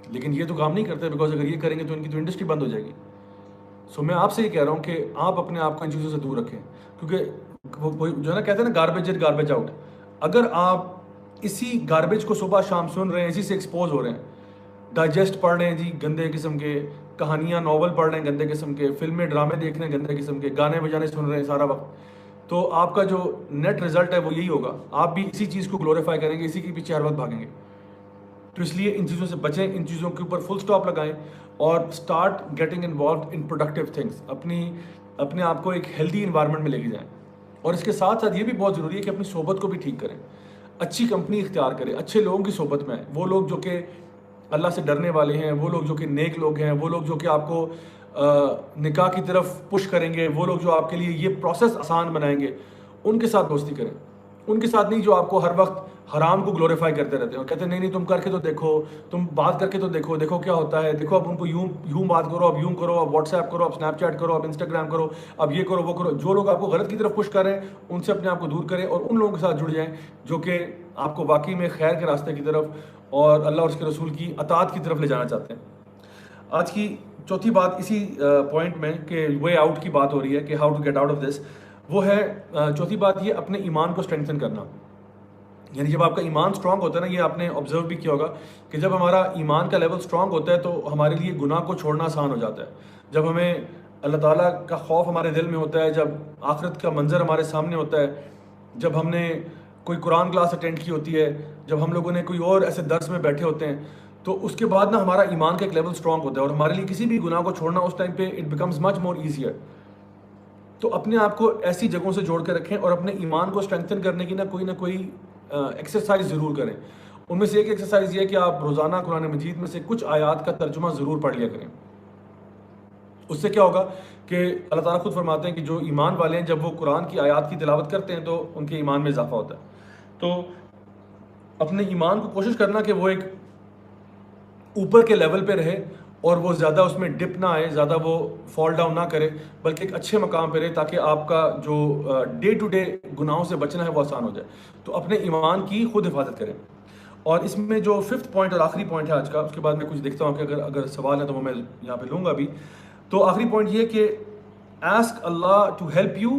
لیکن یہ تو کام نہیں کرتے، بیکاز اگر یہ کریں گے تو ان کی تو انڈسٹری بند ہو جائے گی. سو میں آپ سے یہ کہہ رہا ہوں کہ آپ اپنے آپ کو ان چیزوں سے دور رکھیں. کیونکہ وہ جو ہے نا کہتے ہیں نا گاربیج ان گاربیج آؤٹ. اگر آپ اسی گاربیج کو صبح شام سن رہے ہیں، اسی سے ایکسپوز ہو رہے ہیں، ڈائجسٹ پڑھ رہے ہیں جی گندے قسم کے، کہانیاں ناول پڑھ رہے ہیں گندے قسم کے، فلمیں ڈرامے دیکھ رہے ہیں گندے قسم کے، گانے بجانے سن رہے ہیں سارا وقت، تو آپ کا جو نیٹ رزلٹ ہے وہ یہی ہوگا. آپ بھی اسی چیز کو گلوریفائی کریں گے، اسی کے پیچھے ہر وقت بھاگیں گے. تو اس لیے ان چیزوں سے بچیں، ان چیزوں کے اوپر فل سٹاپ لگائیں اور start getting involved in productive things. اپنے آپ کو ایک ہیلدی انوائرمنٹ میں لے کے جائیں. اور اس کے ساتھ ساتھ یہ بھی بہت ضروری ہے کہ اپنی صحبت کو بھی ٹھیک کریں، اچھی کمپنی اختیار کریں، اچھے لوگوں کی صحبت میں آئیں. وہ لوگ جو کہ اللہ سے ڈرنے والے ہیں، وہ لوگ جو کہ نیک لوگ ہیں، وہ لوگ جو کہ آپ کو نکاح کی طرف پش کریں گے، وہ لوگ جو آپ کے لیے یہ پروسیس آسان بنائیں گے، ان کے ساتھ دوستی کریں. ان کے ساتھ نہیں جو آپ کو ہر وقت حرام کو گلوریفائی کرتے رہتے ہیں اور کہتے ہیں نہیں تم کر کے تو دیکھو، تم بات کر کے تو دیکھو، دیکھو کیا ہوتا ہے، دیکھو اب ان کو یوں بات کرو، اب یوں کرو، اب واٹس ایپ کرو، اب اسنیپ چیٹ کرو، اب انسٹاگرام کرو، اب یہ کرو وہ کرو. جو لوگ آپ کو غلط کی طرف پش کر رہے ہیں ان سے اپنے آپ کو دور کریں اور ان لوگوں کے ساتھ جڑ جائیں جو کہ آپ کو واقعی میں خیر کے راستے کی طرف اور اللہ اور اس کے رسول کی اطاعت کی طرف لے جانا چاہتے ہیں. آج کی چوتھی بات اسی پوائنٹ میں کہ وے آؤٹ کی بات ہو رہی ہے کہ how to get out of this, وہ ہے چوتھی بات یہ اپنے ایمان کو اسٹرینتھن کرنا. یعنی جب آپ کا ایمان اسٹرانگ ہوتا ہے نا، یہ آپ نے آبزرو بھی کیا ہوگا کہ جب ہمارا ایمان کا لیول اسٹرانگ ہوتا ہے تو ہمارے لیے گناہ کو چھوڑنا آسان ہو جاتا ہے. جب ہمیں اللہ تعالیٰ کا خوف ہمارے دل میں ہوتا ہے، جب آخرت کا منظر ہمارے سامنے ہوتا ہے، جب ہم نے کوئی قرآن کلاس اٹینڈ کی ہوتی ہے، جب ہم لوگوں نے کوئی اور ایسے درس میں بیٹھے ہوتے ہیں، تو اس کے بعد نا ہمارا ایمان کا ایک لیول اسٹرانگ ہوتا ہے اور ہمارے لیے کسی بھی گناہ کو چھوڑنا اس ٹائم پہ it becomes much more easier. تو اپنے آپ کو ایسی جگہوں سے جوڑ کے رکھیں اور اپنے ایمان کو اسٹرینتھن کرنے کی نہ کوئی ایکسرسائز ضرور کریں. ان میں سے ایک ایکسرسائز یہ ہے کہ آپ روزانہ قرآن مجید میں سے کچھ آیات کا ترجمہ ضرور پڑھ لیا کریں. اس سے کیا ہوگا کہ اللہ تعالیٰ خود فرماتے ہیں کہ جو ایمان والے ہیں جب وہ قرآن کی آیات کی تلاوت کرتے ہیں تو ان کے ایمان میں اضافہ ہوتا ہے. تو اپنے ایمان کو کوشش کرنا کہ وہ ایک اوپر کے لیول پہ رہے اور وہ زیادہ اس میں ڈپ نہ آئے، زیادہ وہ فال ڈاؤن نہ کرے، بلکہ ایک اچھے مقام پہ رہے تاکہ آپ کا جو ڈے ٹو ڈے گناہوں سے بچنا ہے وہ آسان ہو جائے. تو اپنے ایمان کی خود حفاظت کریں. اور اس میں جو ففتھ پوائنٹ اور آخری پوائنٹ ہے آج کا، اس کے بعد میں کچھ دیکھتا ہوں کہ اگر سوال ہے تو وہ میں یہاں پہ لوں گا بھی. تو آخری پوائنٹ یہ کہ آسک اللہ to help you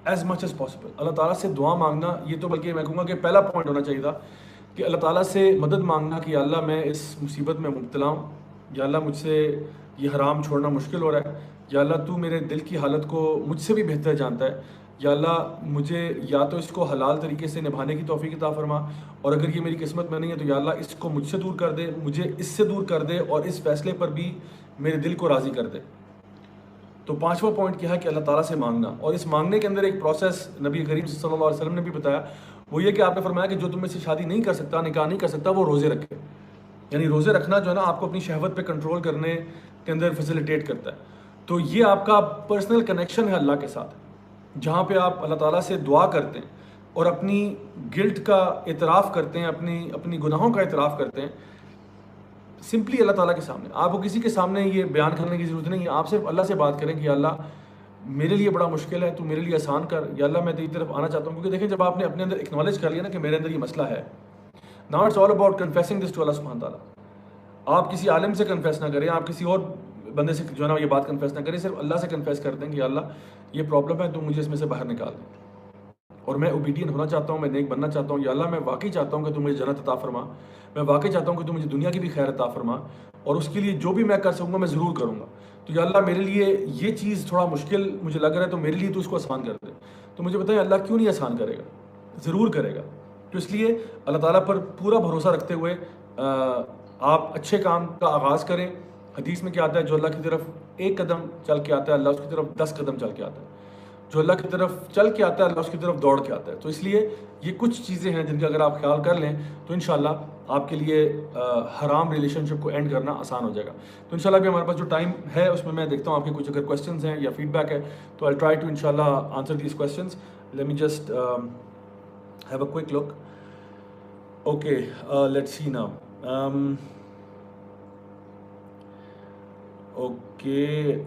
as much as possible. اللہ تعالیٰ سے دعا مانگنا، یہ تو بلکہ میں کہوں گا کہ پہلا پوائنٹ ہونا چاہیے تھا کہ اللہ تعالیٰ سے مدد مانگنا کہ یا اللہ میں اس مصیبت میں مبتلا ہوں، یا اللہ مجھ سے یہ حرام چھوڑنا مشکل ہو رہا ہے، یا اللہ تو میرے دل کی حالت کو مجھ سے بھی بہتر جانتا ہے، یا اللہ مجھے یا تو اس کو حلال طریقے سے نبھانے کی توفیق عطا فرما، اور اگر یہ میری قسمت میں نہیں ہے تو یا اللہ اس کو مجھ سے دور کر دے، مجھے اس سے دور کر دے اور اس فیصلے پر بھی میرے دل کو راضی کر دے. تو پانچواں پوائنٹ کیا ہے کہ اللہ تعالیٰ سے مانگنا، اور اس مانگنے کے اندر ایک پروسیس نبی کریم صلی اللہ علیہ وسلم نے بھی بتایا. وہ یہ کہ آپ نے فرمایا کہ جو تم میں سے شادی نہیں کر سکتا، نکاح نہیں کر سکتا، وہ روزے رکھے. یعنی روزے رکھنا جو ہے نا آپ کو اپنی شہوت پہ کنٹرول کرنے کے اندر فیسیلیٹیٹ کرتا ہے. تو یہ آپ کا پرسنل کنیکشن ہے اللہ کے ساتھ، جہاں پہ آپ اللہ تعالیٰ سے دعا کرتے ہیں اور اپنی گلٹ کا اعتراف کرتے ہیں، اپنی گناہوں کا اعتراف کرتے ہیں سمپلی اللہ تعالیٰ کے سامنے. آپ کو کسی کے سامنے یہ بیان کرنے کی ضرورت نہیں ہے، آپ صرف اللہ سے بات کریں کہ یا اللہ میرے لیے بڑا مشکل ہے، تو میرے لیے آسان کر، یا اللہ میں تیری طرف آنا چاہتا ہوں. کیونکہ دیکھیں جب آپ نے اپنے اندر اکنالج کر لیا نا کہ میرے اندر یہ مسئلہ ہے، now it's all about confessing this to اللہ سبحانہ تعالیٰ. آپ کسی عالم سے کنفیس نہ کریں، آپ کسی اور بندے سے جو ہے نا یہ بات کنفیس نہ کریں، صرف اللہ سے کنفیس کر دیں کہ یا اللہ یہ پرابلم ہے، تو مجھے اس میں سے باہر نکال دیں اور میں اوبیڈینٹ ہونا چاہتا ہوں، میں نیک بننا چاہتا ہوں. یا اللہ میں واقعی چاہتا ہوں کہ تو مجھے جنت عطا فرما، میں واقعی چاہتا ہوں کہ تو مجھے دنیا کی بھی خیر عطا فرما، اور اس کے لیے جو بھی میں کر سکوں گا میں ضرور کروں گا. تو یا اللہ میرے لیے یہ چیز تھوڑا مشکل مجھے لگ رہا ہے، تو میرے لیے تو اس کو آسان کر دے. تو مجھے بتائیں اللہ کیوں نہیں آسان کرے گا؟ ضرور کرے گا. تو اس لیے اللہ تعالیٰ پر پورا بھروسہ رکھتے ہوئے آپ اچھے کام کا آغاز کریں. حدیث میں کیا آتا ہے، جو اللہ کی طرف ایک قدم چل کے آتا ہے اللہ اس کی طرف 10 قدم چل کے آتا ہے. جو اللہ کی طرف چل کے آتا ہے اللہ اس کی طرف دوڑ کے آتا ہے. تو اس لیے یہ کچھ چیزیں ہیں جن کا اگر آپ خیال کر لیں تو انشاءاللہ آپ کے لیے حرام ریلیشن شپ کو اینڈ کرنا آسان ہو جائے گا. تو انشاءاللہ بھی ہمارے پاس جو ٹائم ہے اس میں دیکھتا ہوں آپ کے کچھ اگر کویسچنز ہیں یا فیڈ بیک ہے تو I'll try to انشاءاللہ answer these questions. Let me just have a quick look. Okay, let's see now. Okay.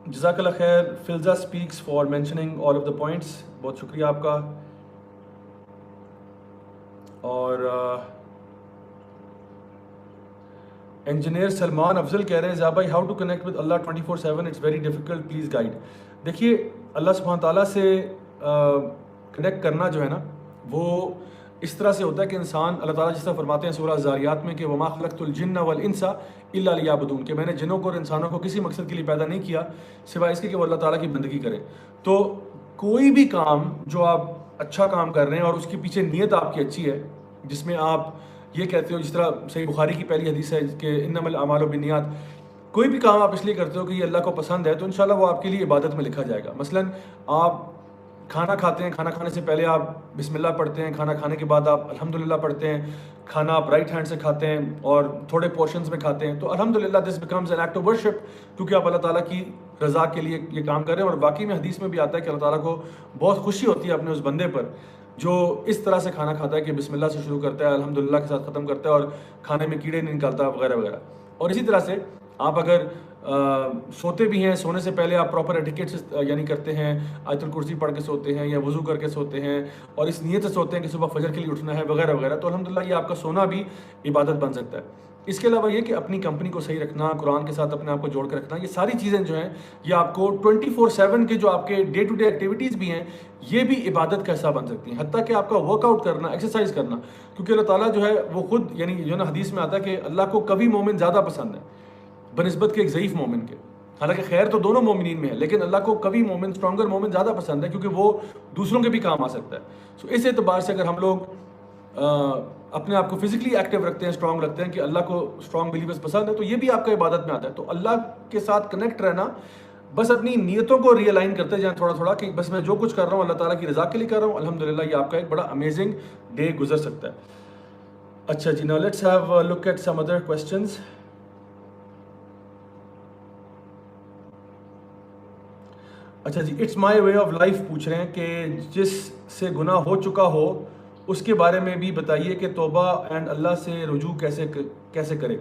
جزاک اللہ خیر. Filza speaks for mentioning all of the points. بہت شکریہ آپ کا. اور انجینئر سلمان افضل کہہ رہے ہیں زیا بھائی how to connect with Allah 24/7 it's very difficult please guide. دیکھیے اللہ سبحانہ تعالیٰ سے کنیکٹ کرنا جو ہے نا وہ اس طرح سے ہوتا ہے کہ انسان اللہ تعالیٰ جس طرح فرماتے ہیں سورہ ذاریات میں کہ وما خلقت الجن والانس الا لیعبدون، کہ میں نے جنوں کو اور انسانوں کو کسی مقصد کے لیے پیدا نہیں کیا سوائے اس کے کہ وہ اللہ تعالیٰ کی بندگی کریں. تو کوئی بھی کام جو آپ اچھا کام کر رہے ہیں اور اس کے پیچھے نیت آپ کی اچھی ہے، جس میں آپ یہ کہتے ہو، جس طرح صحیح بخاری کی پہلی حدیث ہے کہ انما الاعمال بالنیات، کوئی بھی کام آپ اس لیے کرتے ہو کہ یہ اللہ کو پسند ہے تو انشاءاللہ وہ آپ کے لیے عبادت میں لکھا جائے گا. مثلاً آپ کھانا کھاتے ہیں، کھانا کھانے سے پہلے آپ بسم اللہ پڑھتے ہیں، کھانا کھانے کے بعد آپ الحمدللہ پڑھتے ہیں، کھانا آپ رائٹ ہینڈ سے کھاتے ہیں اور تھوڑے پورشنز میں کھاتے ہیں، تو الحمدللہ this becomes an act of worship, کیونکہ آپ اللہ تعالیٰ کی رضا کے لیے یہ کام کر رہے ہیں. اور واقعی میں حدیث میں بھی آتا ہے کہ اللہ تعالیٰ کو بہت خوشی ہوتی ہے اپنے اس بندے پر جو اس طرح سے کھانا کھاتا ہے کہ بسم اللہ سے شروع کرتا ہے، الحمدللہ کے ساتھ ختم کرتا ہے اور کھانے میں کیڑے نہیں نکالتا وغیرہ وغیرہ. اور اسی طرح سے آپ اگر سوتے بھی ہیں، سونے سے پہلے آپ پراپر ایٹیکیٹ سے یعنی کرتے ہیں، آیت الکرسی پڑھ کے سوتے ہیں یا وضو کر کے سوتے ہیں اور اس نیت سے سوتے ہیں کہ صبح فجر کے لیے اٹھنا ہے وغیرہ وغیرہ، تو الحمدللہ یہ آپ کا سونا بھی عبادت بن سکتا ہے۔ اس کے علاوہ یہ کہ اپنی کمپنی کو صحیح رکھنا، قرآن کے ساتھ اپنے آپ کو جوڑ کے رکھنا، یہ ساری چیزیں جو ہیں یہ آپ کو 24/7 کے جو آپ کے ڈے ٹو ڈے ایکٹیویٹیز بھی ہیں یہ بھی عبادت کا حصہ بن سکتی ہیں، حتیٰ کہ آپ کا ورک آؤٹ کرنا، ایکسرسائز کرنا، کیونکہ اللہ تعالیٰ جو ہے وہ خود یعنی جو نا حدیث میں آتا ہے کہ اللہ کو قوی مومن زیادہ پسند ہے بنسبت کے ایک ضعیف مومن کے، حالانکہ خیر تو دونوں مومنین میں ہے، لیکن اللہ کو قوی مومن، اسٹرانگر مومن زیادہ پسند ہے کیونکہ وہ دوسروں کے بھی کام آ سکتا ہے۔ سو اس اعتبار سے اگر ہم لوگ اپنے آپ کو فزیکلی ایکٹیو رکھتے ہیں، اسٹرانگ رکھتے ہیں کہ اللہ کو اسٹرانگ بلیورز پسند ہے، تو یہ بھی آپ کا عبادت میں آتا ہے۔ تو اللہ کے ساتھ کنیکٹ رہنا، بس اپنی نیتوں کو ری الائن کرتے جائیں تھوڑا تھوڑا کہ بس میں جو کچھ کر رہا ہوں اللہ تعالیٰ کی رضا کے لیے کر رہا ہوں، الحمدللہ یہ آپ کا ایک بڑا امیزنگ ڈے گزر سکتا ہے۔ اچھا جی، now let's have look at some other questions. اچھا جی، it's my way of life پوچھ رہے ہیں کہ جس سے گناہ ہو چکا ہو اس کے بارے میں بھی بتائیے کہ توبہ اینڈ اللہ سے رجوع کیسے کرے۔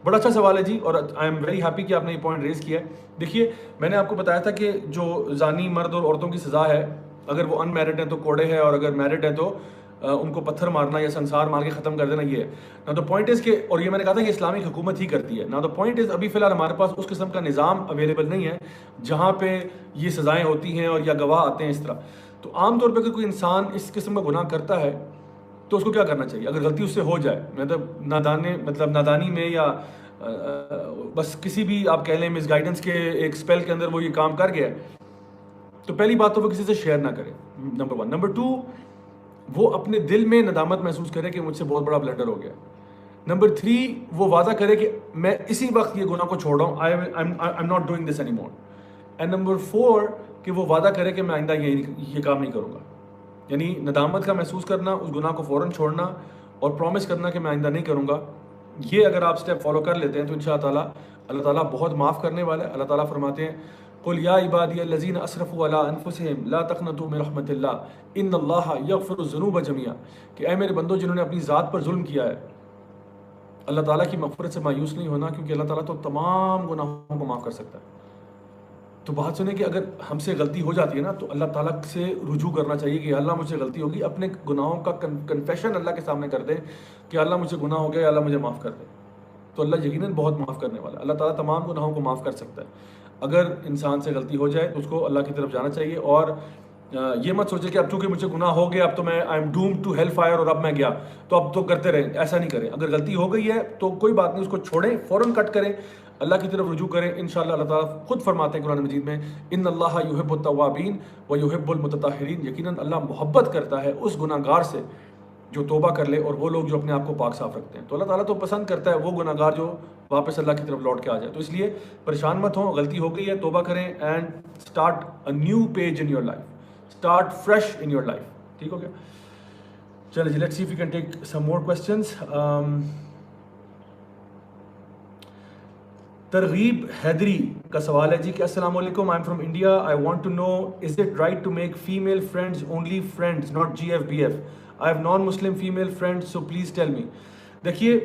بڑا اچھا سوال ہے جی، اور آئی ایم ویری ہیپی کہ آپ نے یہ پوائنٹ ریز کیا ہے۔ دیکھیے، میں نے آپ کو بتایا تھا کہ جو زانی مرد اور عورتوں کی سزا ہے، اگر وہ ان میرڈ ہیں تو کوڑے ہے، اور اگر میرڈ ہیں تو ان کو پتھر مارنا یا سنسار مار کے ختم کر دینا، یہ ہے نا۔ دا پوائنٹ از کہ، اور یہ میں نے کہا تھا کہ اسلامک حکومت ہی کرتی ہے نا۔ دا پوائنٹ از ابھی فی الحال ہمارے پاس اس قسم کا نظام اویلیبل نہیں ہے جہاں پہ یہ سزائیں ہوتی ہیں اور یا گواہ آتے ہیں اس طرح۔ تو عام طور پہ اگر کوئی انسان اس قسم کا گناہ کرتا ہے تو اس کو کیا کرنا چاہیے؟ اگر غلطی اس سے ہو جائے، مطلب نادانی میں یا بس کسی بھی آپ کہہ لیں مس گائیڈنس کے ایک اسپیل کے اندر وہ یہ کام کر گیا ہے، تو پہلی بات تو وہ کسی سے شیئر نہ کرے، نمبر 1۔ نمبر 2، وہ اپنے دل میں ندامت محسوس کرے کہ مجھ سے بہت بڑا بلنڈر ہو گیا۔ نمبر 3، وہ وعدہ کرے کہ میں اسی وقت یہ گناہ کو چھوڑ رہا ہوں، I am not doing this any more. And number 4، کہ وہ وعدہ کرے کہ میں آئندہ یہ کام نہیں کروں گا، یعنی ندامت کا محسوس کرنا، اس گناہ کو فوراً چھوڑنا اور پرومس کرنا کہ میں آئندہ نہیں کروں گا۔ یہ اگر آپ اسٹیپ فالو کر لیتے ہیں تو انشاء تعالیٰ اللہ تعالیٰ بہت معاف کرنے والا ہے۔ اللہ تعالیٰ فرماتے ہیں، قل یا عبادی الذین اسرفوا علی انفسہم لا تقنطوا من رحمت اللہ ان اللہ یغفر الذنوب جميعا، کہ اے میرے بندو جنہوں نے اپنی ذات پر ظلم کیا ہے، اللہ تعالیٰ کی مغفرت سے مایوس نہیں ہونا، کیونکہ اللہ تعالیٰ تو تمام گناہوں کو معاف کر سکتا ہے۔ تو بات سنیں کہ اگر ہم سے غلطی ہو جاتی ہے نا تو اللہ تعالیٰ سے رجوع کرنا چاہیے کہ اللہ مجھ سے غلطی ہوگی، اپنے گناہوں کا کنفیشن اللہ کے سامنے کر دیں کہ اللہ مجھ سے گناہ ہو گیا، اللہ مجھے معاف کر دے، تو اللہ یقیناً بہت معاف کرنے والا ہے۔ اللہ تعالیٰ تمام گناہوں کو معاف کر سکتا ہے۔ اگر انسان سے غلطی ہو جائے تو اس کو اللہ کی طرف جانا چاہیے، اور یہ مت سوچے کہ اب چونکہ مجھ سے گناہ ہو گیا اب تو میں I am doomed to hell fire اور اب میں گیا تو اب تو کرتے رہیں، ایسا نہیں کریں۔ اگر غلطی ہو گئی ہے تو کوئی بات نہیں، اس کو چھوڑیں، فوراً کٹ کریں، اللہ کی طرف رجوع کریں، انشاءاللہ اللہ تعالیٰ خود فرماتے ہیں قرآن مجید میں، ان اللہ یحب التوابین و یحب المتطہرین، یقیناً اللہ محبت کرتا ہے اس گناہ گار سے جو توبہ کر لے اور وہ لوگ جو اپنے آپ کو پاک صاف رکھتے ہیں۔ تو اللہ تعالیٰ تو پسند کرتا ہے وہ گناہ گار جو واپس اللہ کی طرف لوٹ کے آ جائے۔ تو اس لیے پریشان مت ہوں، غلطی ہو گئی ہے توبہ کریں and start a new page in your life, start fresh in your life. ٹھیک ہو گیا؟ چلے جی، let's see if we can take some more questions. Targhib Haidri کا سوال ہے جی کہ السلام علیکم، I am from India, I want to know is it right to make female friends only friends not G F B F, I have non Muslim female friends so please tell me. دیکھیے،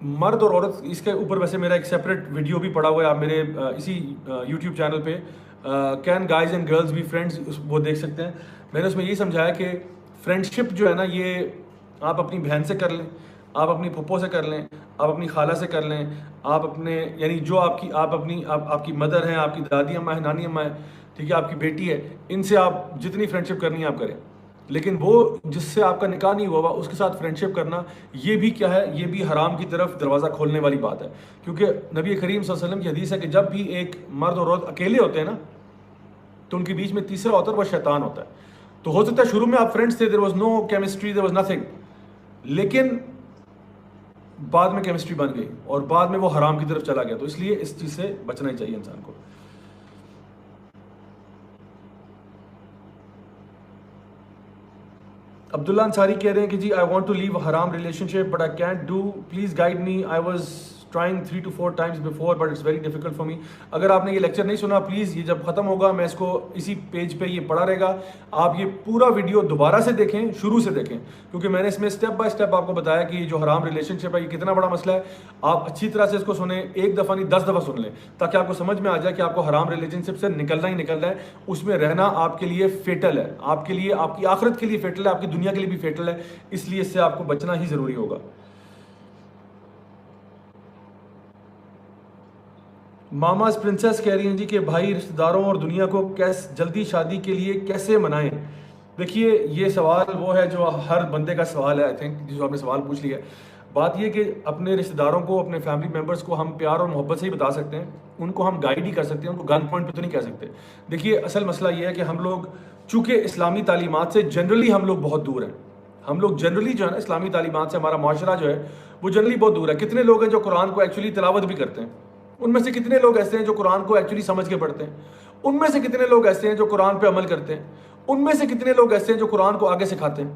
مرد اور عورت، اس کے اوپر ویسے میرا ایک separate video بھی پڑا ہوا ہے، آپ میرے اسی یوٹیوب چینل پہ can guys and girls be friends, وہ دیکھ سکتے ہیں۔ میں نے اس میں یہی سمجھایا کہ فرینڈشپ جو ہے نا، یہ آپ اپنی بہن سے کر لیں، آپ اپنی پھپھو سے کر لیں، آپ اپنی خالہ سے کر لیں، آپ اپنے یعنی جو آپ کی مدر ہیں، آپ کی دادی اماں ہیں، نانی اماں ہیں، ٹھیک ہے، آپ کی بیٹی ہے، ان سے آپ جتنی فرینڈشپ کرنی ہے آپ کریں۔ لیکن وہ جس سے آپ کا نکاح نہیں ہوا اس کے ساتھ فرینڈشپ کرنا، یہ بھی کیا ہے، یہ بھی حرام کی طرف دروازہ کھولنے والی بات ہے۔ کیونکہ نبی کریم صلی اللہ علیہ وسلم کی حدیث ہے کہ جب بھی ایک مرد اور عورت اکیلے ہوتے ہیں نا تو ان کے بیچ میں تیسرا ہوتا ہے، وہ شیطان ہوتا ہے۔ تو ہو سکتا ہے شروع میں آپ فرینڈس تھے، there was no chemistry, there was nothing, لیکن بعد میں کیمسٹری بن گئی اور بعد میں وہ حرام کی طرف چلا گیا۔ تو اس لیے اس چیز سے بچنا ہی چاہیے انسان کو۔ عبداللہ انصاری کہہ رہے ہیں کہ جی آئی وانٹ ٹو لیو حرام relation ship but I can't do, please guide me, I was trying 3 to 4 times before, but it's very difficult for me. اگر آپ نے یہ لیکچر نہیں سنا پلیز یہ جب ختم ہوگا میں اس کو اسی پیج پہ یہ پڑا رہے گا, آپ یہ پورا ویڈیو دوبارہ سے دیکھیں, شروع سے دیکھیں, کیونکہ میں نے اس میں اسٹیپ بائی اسٹیپ آپ کو بتایا کہ یہ جو حرام ریلیشن شپ ہے یہ کتنا بڑا مسئلہ ہے. آپ اچھی طرح سے اس کو سنیں, ایک دفعہ نہیں 10 دفعہ سن لیں, تاکہ آپ کو سمجھ میں آ جائے کہ آپ کو حرام ریلیشن شپ سے نکلنا ہی نکلنا ہے. اس میں رہنا آپ کے لیے فیٹل ہے, آپ کے لیے, آپ کی آخرت کے لیے فیٹل ہے, آپ کی دنیا کے لیے بھی فیٹل ہے, اس لیے اس سے آپ کو بچنا ہی ضروری ہوگا. ماماز پرنسس کہہ رہی ہیں جی کہ بھائی رشتہ داروں اور دنیا کو جلدی شادی کے لیے کیسے منائیں. دیکھیے یہ سوال وہ ہے جو ہر بندے کا سوال ہے, آئی تھنک جو آپ نے سوال پوچھ لیا ہے. بات یہ کہ اپنے رشتہ داروں کو, اپنے فیملی ممبرس کو ہم پیار اور محبت سے ہی بتا سکتے ہیں, ان کو ہم گائیڈ ہی کر سکتے ہیں, ان کو گن پوائنٹ پہ تو نہیں کہہ سکتے. دیکھیے اصل مسئلہ یہ ہے کہ ہم لوگ چونکہ اسلامی تعلیمات سے جنرلی ہم لوگ بہت دور ہیں. ہم لوگ جنرلی جو ہے نا اسلامی تعلیمات سے ہمارا معاشرہ جو ہے وہ جنرلی بہت دور ہے. کتنے لوگ ہیں جو قرآن کو ایکچولی تلاوت بھی کرتے ہیں, ان میں سے کتنے لوگ ایسے ہیں جو قرآن کو ایکچولی سمجھ کے پڑھتے ہیں, ان میں سے کتنے لوگ ایسے ہیں جو قرآن پہ عمل کرتے ہیں, ان میں سے کتنے لوگ ایسے ہیں جو قرآن کو آگے سکھاتے ہیں.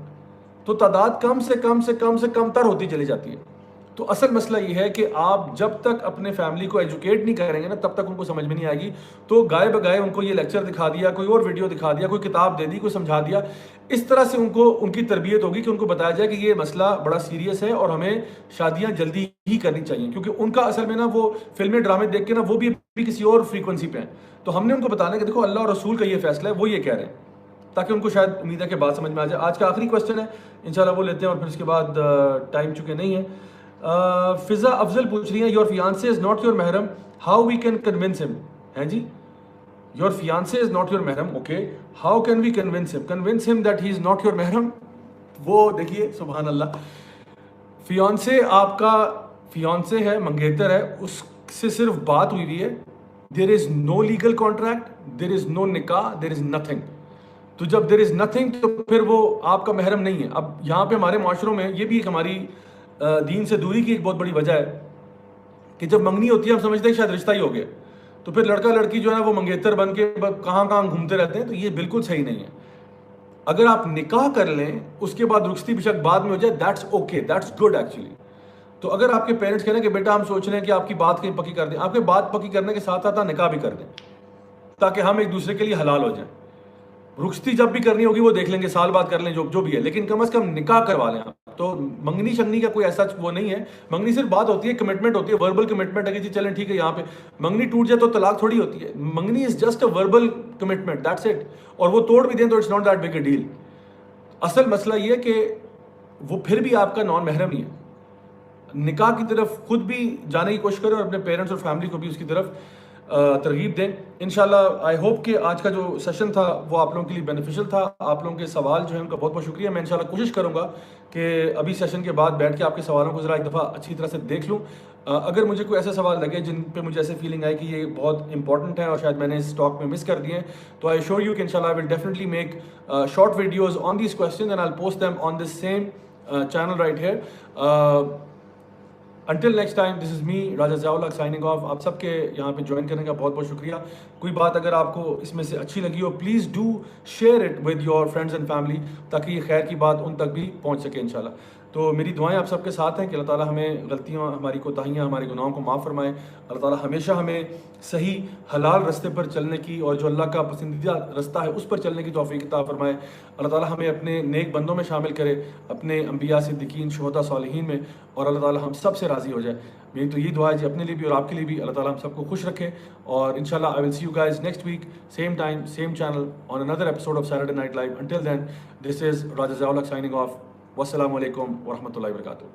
تو تعداد کم سے کم سے کم سے کم تر ہوتی چلی جاتی ہے. تو اصل مسئلہ یہ ہے کہ آپ جب تک اپنے فیملی کو ایجوکیٹ نہیں کریں گے نا تب تک ان کو سمجھ میں نہیں آئے گی. تو گائے بگائے ان کو یہ لیکچر دکھا دیا, کوئی اور ویڈیو دکھا دیا, کوئی کتاب دے دی, کوئی سمجھا دیا, اس طرح سے ان کو ان کی تربیت ہوگی کہ ان کو بتایا جائے کہ یہ مسئلہ بڑا سیریس ہے اور ہمیں شادیاں جلدی ہی کرنی چاہیے. کیونکہ ان کا اصل میں نا وہ فلمیں ڈرامے دیکھ کے نا وہ بھی کسی اور فریکوینسی پہ ہیں. تو ہم نے ان کو بتانا کہ دیکھو اللہ اور رسول کا یہ فیصلہ ہے, وہ یہ کہہ رہے ہیں, تاکہ ان کو شاید امید ہے کہ بات سمجھ میں آ جائے. آج کا آخری کوسچن ہے انشاءاللہ وہ لیتے ہیں اور پھر اس کے بعد ٹائم چکے نہیں ہے. فضا افضل پوچھ رہی ہیں your fiance is not your محرم, how we can convince him. ہیں جی, your fiance is not your محرم, okay, how can we convince him that he is not your محرم. وہ دیکھیے سبحان اللہ, فیانسے آپ کا فیانسے ہے, منگیتر ہے, اس سے صرف بات ہوئی ہوئی ہے. There is know legal contract, دیر از نو نکاح, دیر از نتھنگ. تو جب دیر از نتھنگ تو پھر وہ آپ کا محرم نہیں ہے. اب یہاں پہ ہمارے معاشروں میں یہ بھی ایک ہماری دین سے دوری کی ایک بہت بڑی وجہ ہے کہ جب منگنی ہوتی ہے ہم سمجھتے ہیں شاید رشتہ ہی ہو گیا, تو پھر لڑکا لڑکی جو ہے وہ منگیتر بن کے کہاں کہاں گھومتے رہتے ہیں. تو یہ بالکل صحیح نہیں ہے. اگر آپ نکاح کر لیں اس کے بعد رخصتی بشک بعد میں ہو جائے, that's okay, that's good actually. تو اگر آپ کے پیرنٹس کہہ رہے ہیں کہ بیٹا ہم سوچ رہے ہیں کہ آپ کی بات کہیں پکی کر دیں, آپ کے بات پکی کرنے کے ساتھ ساتھ نکاح بھی کر دیں تاکہ ہم ایک دوسرے کے لیے حلال ہو جائیں. رخصتی جب بھی کرنی ہوگی وہ دیکھ لیں گے, سال بعد کر لیں, جو بھی ہے, لیکن کم از کم نکاح کروا لیں آپ. تو منگنی شنگنی کا کوئی ایسا وہ نہیں ہے. منگنی صرف بات ہوتی ہے, کمٹمنٹ ہوتی ہے, وربل کمٹمنٹ ہے کہ جی چلیں ٹھیک ہے. یہاں پہ منگنی ٹوٹ جائے تو طلاق تھوڑی ہوتی ہے. منگنی is just a verbal commitment, that's it. اور وہ توڑ بھی دیں تو it's not that big a deal. اصل مسئلہ یہ ہے کہ وہ پھر بھی آپ کا نان محرم ہی ہے. نکاح کی طرف خود بھی جانے کی کوشش کریں اور اپنے پیرنٹس اور فیملی کو بھی اس کی طرف ترغیب دیں انشاءاللہ. آئی ہوپ کہ آج کا جو سیشن تھا وہ آپ لوگوں کے لیے بینیفیشل تھا. آپ لوگوں کے سوال جو ہیں ان کا بہت بہت شکریہ. میں انشاءاللہ کوشش کروں گا کہ ابھی سیشن کے بعد بیٹھ کے آپ کے سوالوں کو ذرا ایک دفعہ اچھی طرح سے دیکھ لوں. اگر مجھے کوئی ایسے سوال لگے جن پہ مجھے ایسے فیلنگ آئے کہ یہ بہت امپورٹنٹ ہے اور شاید میں نے اس ٹاک میں مس کر دیے ہیں, تو آئی شور یو کہ انشاءاللہ I will definitely make short videos on these questions and I will post them on this same channel right here. Until next time, this is me, Raja Zia ul Haq signing off. آپ سب کے یہاں پہ join کرنے کا بہت بہت شکریہ. کوئی بات اگر آپ کو اس میں سے اچھی لگی ہو please do share it with your friends and family تاکہ یہ خیر کی بات ان تک بھی پہنچ سکے انشاءاللہ. تو میری دعائیں آپ سب کے ساتھ ہیں کہ اللہ تعالیٰ ہمیں غلطیاں, ہماری کوتاہیاں, ہمارے گناہوں کو معاف فرمائے. اللہ تعالیٰ ہمیشہ ہمیں صحیح حلال رستے پر چلنے کی اور جو اللہ کا پسندیدہ رستہ ہے اس پر چلنے کی توفیق عطا فرمائے. اللہ تعالیٰ ہمیں اپنے نیک بندوں میں شامل کرے, اپنے انبیاء, صدیقین, شہداء, صالحین میں, اور اللہ تعالیٰ ہم سب سے راضی ہو جائے. میری تو یہ دعا ہے جی اپنے لیے بھی اور آپ کے لیے بھی. اللہ تعالیٰ ہم سب کو خوش رکھے اور انشاءاللہ I will see you guys next week, same time, same channel on another episode of Saturday Night Live. Until then, this is Raja Zia ul Haq signing off. Wassalamu alaikum wa rahmatullahi wa barakatuh.